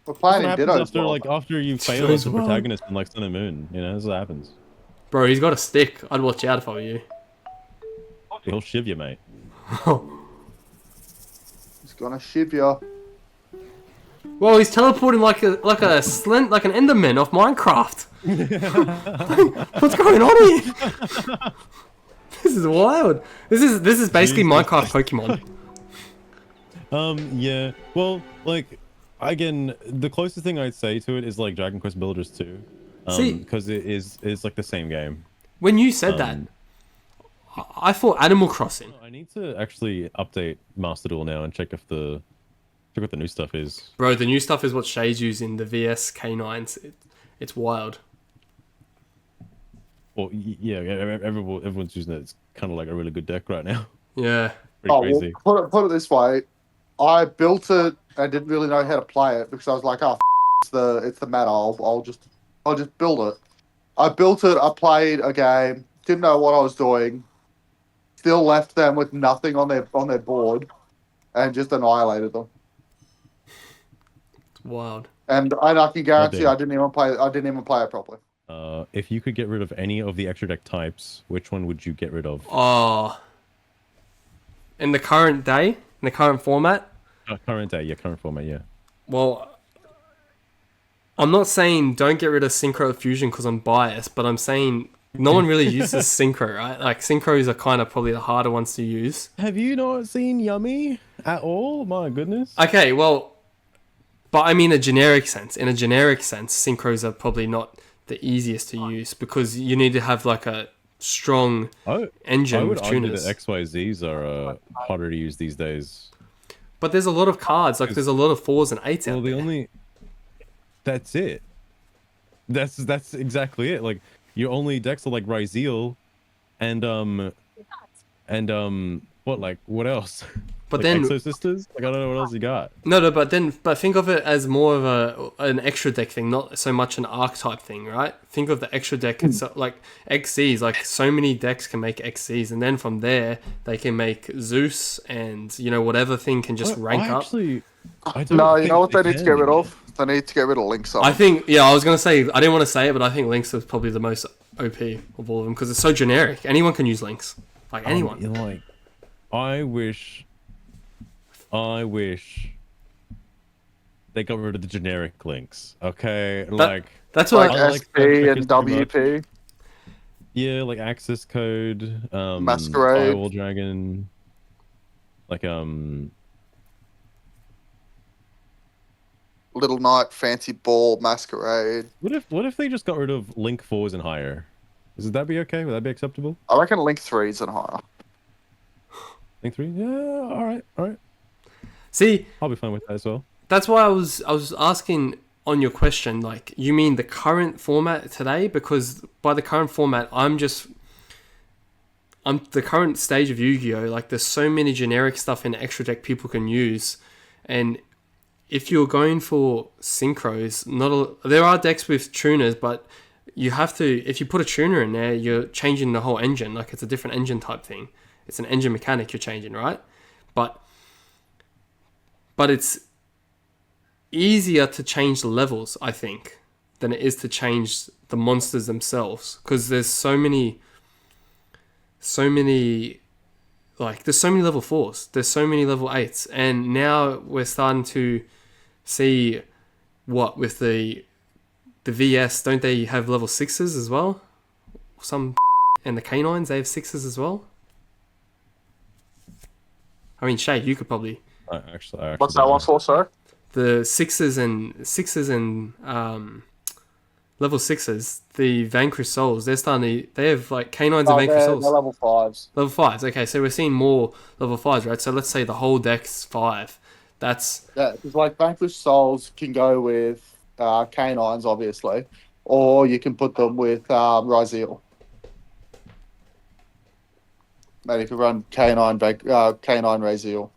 We're That's playing what in happens Ditto's after world. after you fail Ditto's as a world. protagonist in like Sun and Moon. You know, that's what happens. Bro, he's got a stick. I'd watch out if I were you. He'll shiv you, mate. He's gonna shiv you. Whoa, he's teleporting like an Enderman off Minecraft. What's going on here? This is wild. This is basically Jesus. Minecraft Pokemon. Yeah. Well, like, again, the closest thing I'd say to it is like Dragon Quest Builders 2. See- Because it's like the same game. When you said that, I thought Animal Crossing. I need to actually update Master Duel now and check what the new stuff is. Bro, the new stuff is what Shay's using, the VS K9s. It's wild. Well, yeah, everyone's using it. It's kind of like a really good deck right now. Yeah. Pretty crazy. Well, put it this way. I built it and didn't really know how to play it because I was like, oh, it's the meta. I'll just build it. I built it. I played a game. Didn't know what I was doing. Still left them with nothing on their board, and just annihilated them. It's wild. And I can guarantee damn. I didn't even play it properly. If you could get rid of any of the extra deck types, which one would you get rid of? Oh. In the current day, in the current format, Current day, yeah, current format, yeah. well, I'm not saying don't get rid of Synchro Fusion because I'm biased, but I'm saying no one really uses Synchro, right? Like, Synchros are kind of probably the harder ones to use. Have you not seen Yummy at all? My goodness. Okay, well, but I mean a generic sense. In a generic sense, Synchros are probably not the easiest to use because you need to have like a strong engine I would with argue tuners. that XYZs are harder to use these days. But there's a lot of cards, like there's a lot of 4s and 8s Well, out there. that's it. That's exactly it. Like your only decks are like Ryzeal and what else? But Like then Exo Sisters? Like I don't know what else you got. No, but think of it as more of an extra deck thing, not so much an archetype thing, right? Think of the extra deck as like XZs, like so many decks can make XZs, and then from there they can make Zeus, and whatever thing can just rank up. I don't No, you know think what they need to get rid of? They need to get rid of Link's I think, I was gonna say I didn't want to say it, but I think Lynx is probably the most OP of all of them because it's so generic. Anyone can use Lynx, like anyone. Like, I wish they got rid of the generic links. Okay, That's what. Like I like SP that and too much. WP. Yeah, like access code, Masquerade. Firewall Dragon, like Little Knight, Fancy Ball, Masquerade. What if they just got rid of Link 4s and higher? Would that be okay? Would that be acceptable? I reckon Link 3s and higher. Link 3? Yeah, all right. See, I'll be fine with that as well. that's why I was asking on your question, like, you mean the current format today? Because by the current format, I'm the current stage of Yu-Gi-Oh! Like, there's so many generic stuff in extra deck people can use, and if you're going for synchros, there are decks with tuners, but you have to, if you put a tuner in there, you're changing the whole engine. Like, it's a different engine type thing. It's an engine mechanic you're changing, right? But it's easier to change the levels, I think, than it is to change the monsters themselves. Because there's so many, like, there's so many level 4s. There's so many level 8s. And now we're starting to see with the VS, don't they have level 6s as well? And the K9s, they have 6s as well? I mean, Shay, you could probably... I actually What's that one for, sir? The 6s and level 6s, the Vanquish Souls, they have like K9s and Vanquish Souls. They're level 5s. Level 5s, okay, so we're seeing more level 5s, right? So let's say the whole deck's 5. That's Yeah, because like Vanquish Souls can go with canines, obviously, or you can put them with Ryzeal. Maybe you can run canine Ryzeal.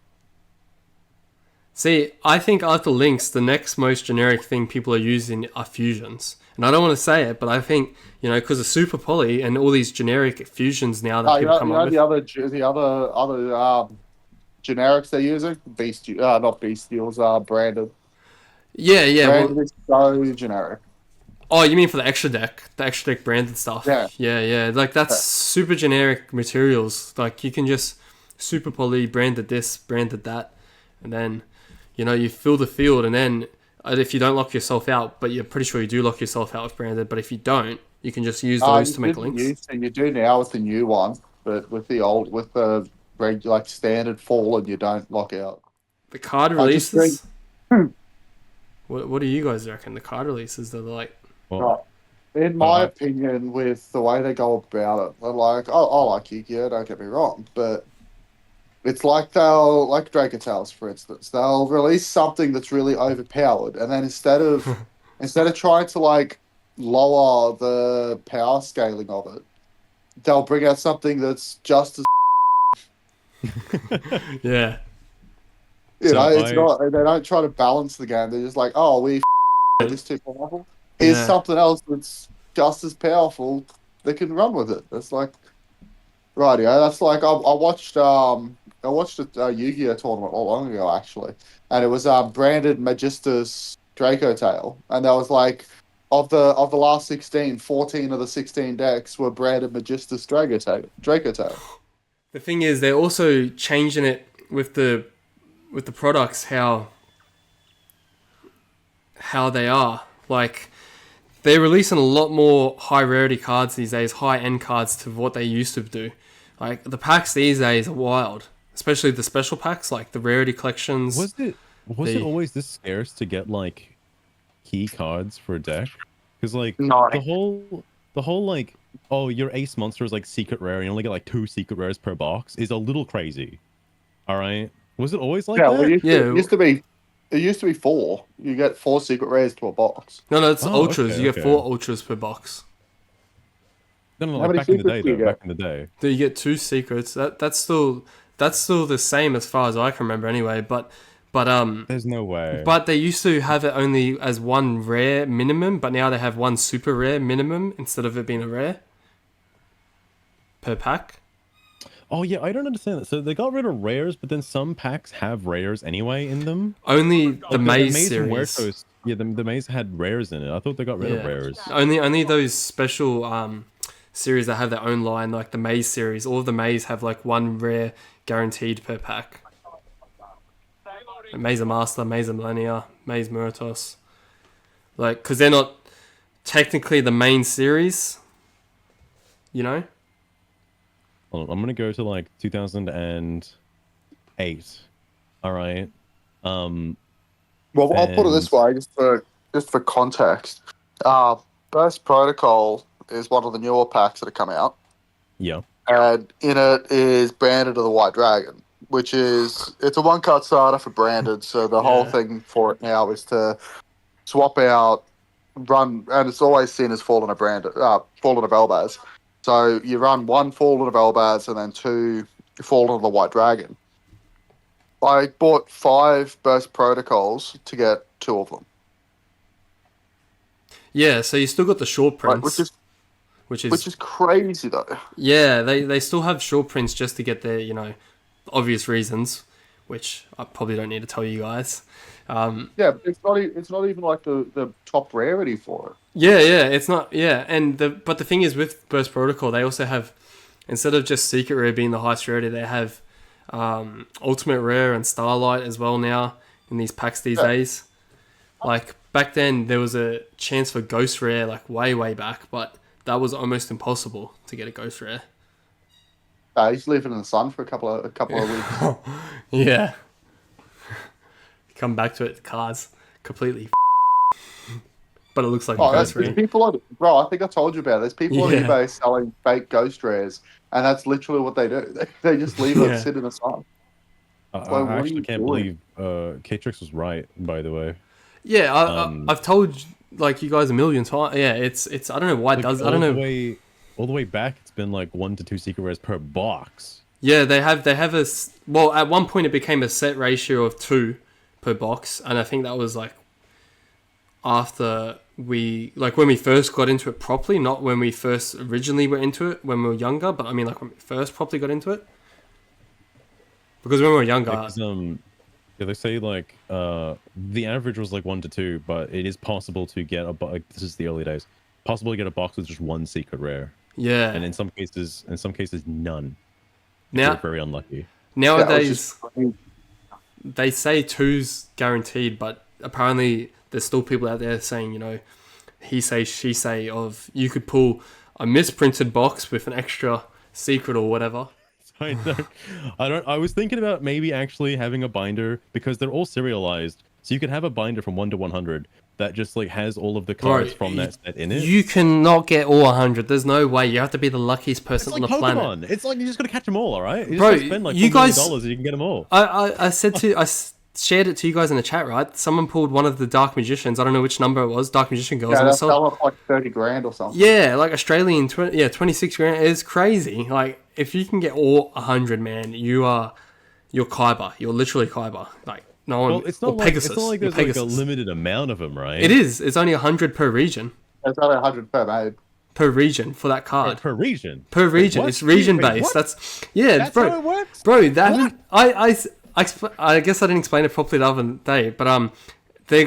See, I think after links, the next most generic thing people are using are fusions. And I don't want to say it, but I think, because of Super Poly and all these generic fusions now that people come up with. The other generics they're using, not Bestials, branded. Yeah, yeah. Well, Branded is so generic. oh, you mean for the the extra deck branded stuff? Yeah. Yeah, yeah. Like that's Yeah. super generic materials. Like you can just Super Poly branded this, branded that, and then you fill the field, and then if you don't lock yourself out, but you're pretty sure you do lock yourself out with branded, but if you don't, you can just use those You to make didn't links. use, and you do now with the new one, but with the like standard fallen, you don't lock out. The card I just think, releases. What do you guys reckon? The card releases, they're like, Well, in my opinion, with the way they go about it, they're like, oh, I like Yu-Gi-Oh, don't get me wrong, but it's like like Dragon Tales, for instance, they'll release something that's really overpowered, and then instead of trying to like lower the power scaling of it, they'll bring out something that's just as yeah, it's not. They don't try to balance the game. They're just like, oh, we this too powerful. Here's yeah. something else that's just as powerful. They can run with it. That's like, rightio. That's like I watched a Yu-Gi-Oh tournament not long ago actually, and it was branded Magistus Draco Tail, and that was like of the last 16, 14 of the 16 decks were branded Magistus Draco Tail. The thing is, they're also changing it with the products how they are. Like they're releasing a lot more high rarity cards these days, high end cards to what they used to do. Like the packs these days are wild, especially the special packs, like the rarity collections. Was it always this scarce to get like key cards for a deck? Because like No. the whole like, oh, your ace monster is like secret rare and you only get like 2 secret rares per box is a little crazy. All right, was it always like Yeah, that? well, it used to be 4. You get 4 secret rares to a box. No, it's Oh, ultras. okay, You get okay. 4 ultras per box. No, How like many back in the day secrets do you though. get? Back in the day. Then you get 2 secrets. That's still the same as far as I can remember anyway. But There's no way. but they used to have it only as 1 rare minimum, but now they have 1 super rare minimum instead of it being a rare per pack. Oh yeah, I don't understand that. So they got rid of rares, but then some packs have rares anyway in them. Only the Like, Maze and series. Muertos, yeah, the Maze had rares in it. I thought they got rid of rares. Only those special series that have their own line, like the Maze series. All of the Maze have like 1 rare guaranteed per pack. Like Maze of Master, Maze of Millennia, Maze Muertos. Like, because they're not technically the main series, Hold on, I'm gonna go to like 2008. All right. Well, I'll put it this way, just for context. Burst Protocol is one of the newer packs that have come out, Yeah. and in it is Branded of the White Dragon, which is it's a 1-card starter for Branded. So the whole thing for it now is to swap out, run, and it's always seen as Fallen of Elbaz. So you run 1 Fallen of Elbaz and then 2 Fallen of the White Dragon. I bought 5 Burst Protocols to get 2 of them. Yeah, so you still got the short prints, Right, which is crazy though. yeah, they still have short prints just to get their obvious reasons, which I probably don't need to tell you guys. Yeah, but it's not even like the top rarity for it. Yeah, it's not. Yeah, but the thing is with Burst Protocol, they also have, instead of just Secret Rare being the highest rarity, they have Ultimate Rare and Starlight as well now in these packs these days. Like back then, there was a chance for Ghost Rare, like way back, but that was almost impossible to get a Ghost Rare. He's living in the sun for a couple of weeks. Yeah. Come back to it, cards completely. But it looks like a Ghost Rare. Bro, I think I told you about it. There's people on Yeah. eBay selling fake Ghost Rares, and that's literally what they do. They just leave it sit in the sun. Well, what I are actually you can't doing? believe Catrix was right, by the way. Yeah, Um, I've told like you guys a million times. Yeah, it's I don't know why it like does. I don't know. all the way back, it's been like 1 to 2 secret rares per box. Yeah, they have well, at one point it became a set ratio of 2 per box, and I think that was like after we like when we first got into it properly, not when we first originally were into it when we were younger, but I mean like when we first properly got into it. Because when we were younger, Because yeah, they say like the average was like 1 to 2, but it is possible to get like, this is the early days. Possible to get a box with just 1 secret rare, yeah. and in some cases, none. If you're Now very unlucky. Yeah, I was nowadays just they say 2's guaranteed, but apparently there's still people out there saying, you know, he say, she say of you could pull a misprinted box with an extra secret or whatever. I don't. I was thinking about maybe actually having a binder because they're all serialized, so you could have a binder from 1 to 100 that just like has all of the cards from that set in it. You cannot get all 100. There's no way. You have to be the luckiest It's person like on the Pokemon. planet. It's like you just gotta catch them all, all right? You Bro, just gotta spend like you $4 million guys- and you can get them all. I said to shared it to you guys in the chat, right? Someone pulled one of the Dark Magicians. I don't know which number it was. Dark Magician girls. yeah, and that it sold- fell off like 30 grand or something. Yeah, like Australian, 26 grand is crazy. Like, if you can get all 100, man, you're Kyber. You're literally Kyber. Like, no one. Well, it's or not like Pegasus. it's not like You're there's like a Pegasus. limited amount of them, right? It is. It's only 100 per region. It's only 100 per made. Per region for that card. Per region. Per region. what? It's region Wait, based. what? That's yeah, That's bro. how it works? Bro, that I guess I didn't explain it properly the other day, but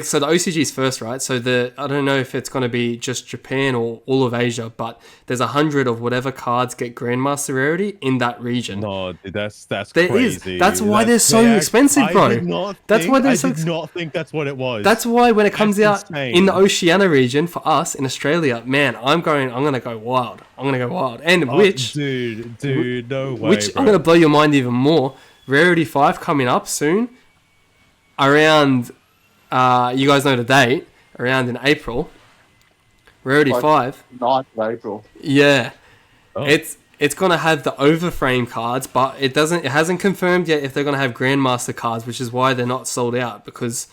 so the OCG's first, right? So I don't know if it's going to be just Japan or all of Asia, but there's 100 of whatever cards get Grandmaster rarity in that region. No, dude, that's There is. crazy. That's why they're so expensive, bro. I did not That's think, why they're I so did not think that's what it was. That's why when it comes That's out insane. in the Oceania region for us in Australia, man, I'm gonna go wild. I'm gonna go wild. And Oh, dude, no way, which bro. I'm gonna blow your mind even more. Rarity 5 coming up soon. Around, you guys know the date. Around in April. Rarity Like- 5. 9th of April. Yeah, Oh. it's gonna have the overframe cards, but it hasn't confirmed yet if they're gonna have Grandmaster cards, which is why they're not sold out because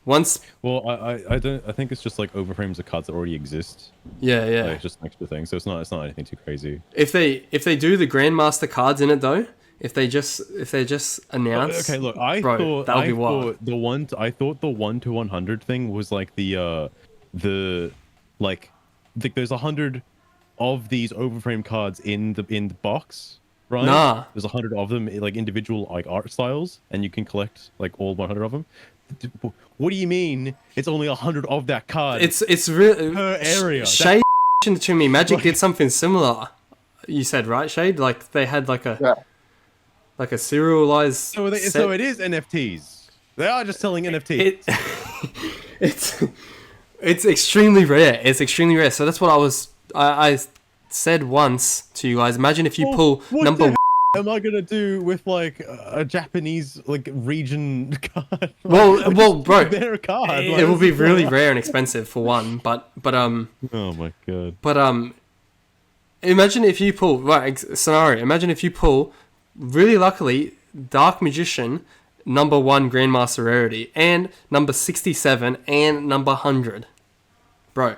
once Well, I don't. I think it's just like overframes of cards that already exist. yeah. Like, it's just an extra thing, so it's not anything too crazy. If they do the Grandmaster cards in it though, if they just announce, Okay, look, bro, thought that would be wild. I thought the 1 to 100 thing was like there's 100 of these overframe cards in the box, right? Nah. There's 100 of them, like individual like art styles, and you can collect like all 100 of them. What do you mean? It's only 100 of that card. It's really Per area. Shade mentioned to me, Magic did something similar. You said right, Shade? Like they had like a serialized. so set. it is NFTs. They are just selling NFTs. It's extremely rare. It's extremely rare. So that's what I said once to you guys. Imagine if you pull What number the am I gonna do with like a Japanese like region card? well, bro, their card. it will be really rare and expensive for one. But Oh my god. imagine if you pull scenario. Imagine if you pull really luckily Dark Magician number 1 Grandmaster rarity and number 67 and number 100, bro.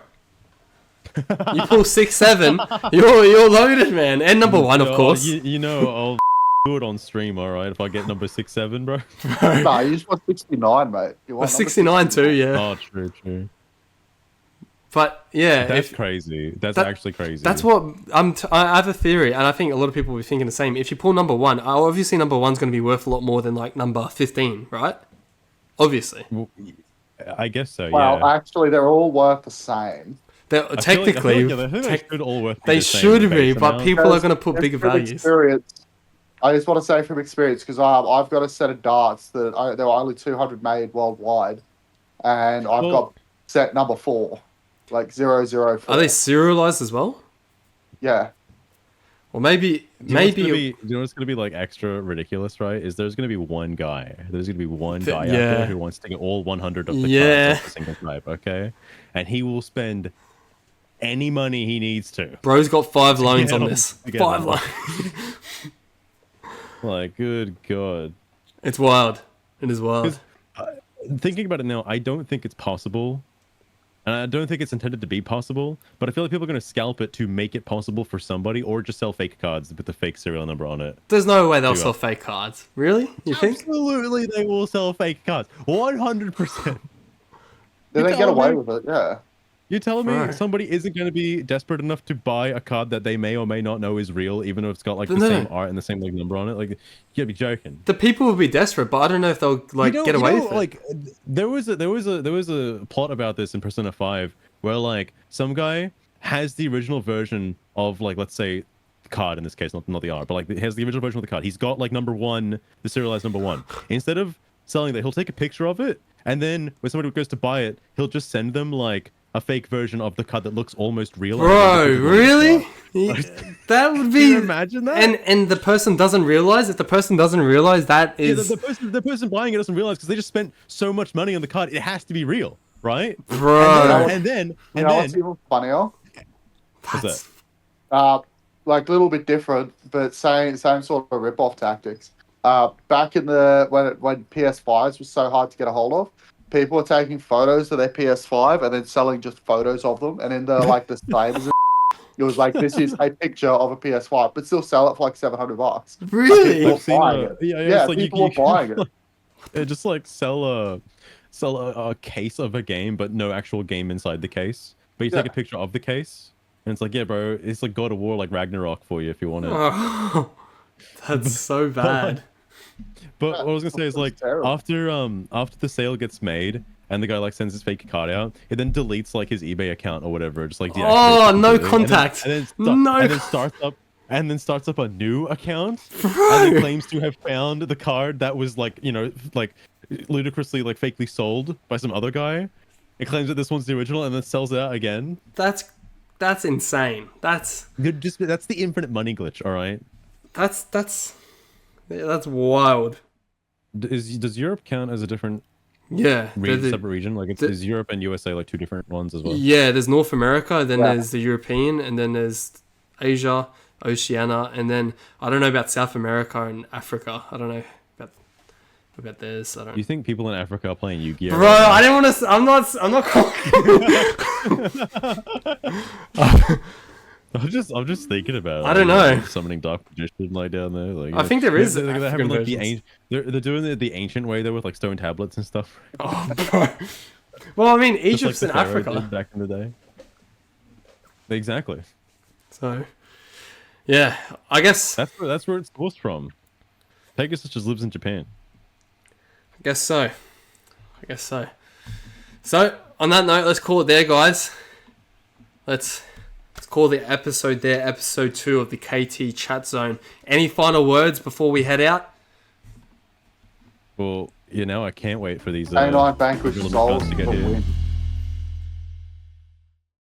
You pull 6-7, you're loaded, man. And number 1, of course. I'll do it on stream, all right. If I get number 6-7, bro. No, you just want 69, mate. You Or want number 69 too, yeah. Oh, true. But yeah, That's crazy. That's actually crazy. That's what I have a theory, and I think a lot of people will be thinking the same. If you pull number 1, obviously number 1's going to be worth a lot more than like number 15, right? Obviously, Well, I guess so. Well, yeah. actually, they're all worth the same. technically, I think they should all worth. they the same should be, base but amount. people are going to put bigger From values. experience, I just want to say from experience, because I've got a set of darts that there were only 200 made worldwide, and I've got set number 4, like 004. Are they serialized as well? Yeah. Or maybe You know what's gonna be like extra ridiculous, right? Is there's gonna be one guy. There's gonna be one guy out there who wants to get all 100 of the cards of a single type, okay? And he will spend any money he needs to. bro's got 5 loans on them this. together. 5 loans. Like, good god. It's wild. It is wild. Thinking about it now, I don't think it's possible. And I don't think it's intended to be possible, but I feel like people are going to scalp it to make it possible for somebody, or just sell fake cards with the fake serial number on it. There's no way they'll sell fake cards. Really? You think? Absolutely, they will sell fake cards. 100%. Then they get away with it, yeah. You're telling me Right. somebody isn't going to be desperate enough to buy a card that they may or may not know is real, even though it's got like the No. same art and the same like number on it? Like, you gotta be joking. The people will be desperate, but I don't know if they'll like get away with it. Like, there was a plot about this in Persona 5 where like some guy has the original version of like, let's say, the card in this case, not the art, but like he has the original version of the card. He's got like number 1, the serialized number 1. Instead of selling that, he'll take a picture of it, and then when somebody goes to buy it, he'll just send them like a fake version of the card that looks almost real. Bro, really? That would be. Can you imagine that? And the person doesn't realize. If the person doesn't realize that is, the person buying it doesn't realize because they just spent so much money on the card. It has to be real, right? bro. And then What's even funnier? What's that? Like a little bit different, but same sort of rip-off tactics. Back in the when PS5s was so hard to get a hold of, people were taking photos of their PS5 and then selling just photos of them, and in the like the disclaimers, it was like, this is a picture of a PS5, but still sell it for like $700. Really? Like, people were buying it. Yeah, like people were buying it. Yeah, just like sell a case of a game, but no actual game inside the case. But you take a picture of the case, and it's like, yeah, bro, it's like God of War, like Ragnarok for you if you want it. Oh, that's so bad. But what I was gonna say is like terrible. after the sale gets made and the guy like sends his fake card out, it then deletes like his eBay account or whatever, just like Oh, deactivates it no completely, contact. and then starts up a new account Bro. and then claims to have found the card that was like, you know, like ludicrously like fakely sold by some other guy. It claims that this one's the original and then sells it out again. That's insane. That's the infinite money glitch, all right? that's wild. Does Europe count as a different Yeah. separate region? Like, is Europe and USA like two different ones as well? Yeah, there's North America, then there's the European, and then there's Asia, Oceania, and then I don't know about South America and Africa. I don't know about theirs. I don't. You think people in Africa are playing Yu-Gi-Oh? Bro, I didn't want to. I'm not. I'm just thinking about it. I don't know. Summoning Dark Magician like down there. Like, I think there is they're African having like versions. they're doing it the ancient way though with like stone tablets and stuff. Oh, bro. Well, I mean, Just like Egypt's the in pharaohs Africa, did back in the day. Exactly. so yeah, I guess. That's where it's sourced from. Pegasus just lives in Japan. I guess so. So, on that note, let's call it there, guys. Let's call the episode there, episode 2 of the KT Chat Zone. Any final words before we head out? Well, I can't wait for these. Canine Vanquish Little Souls cards to get will here. win.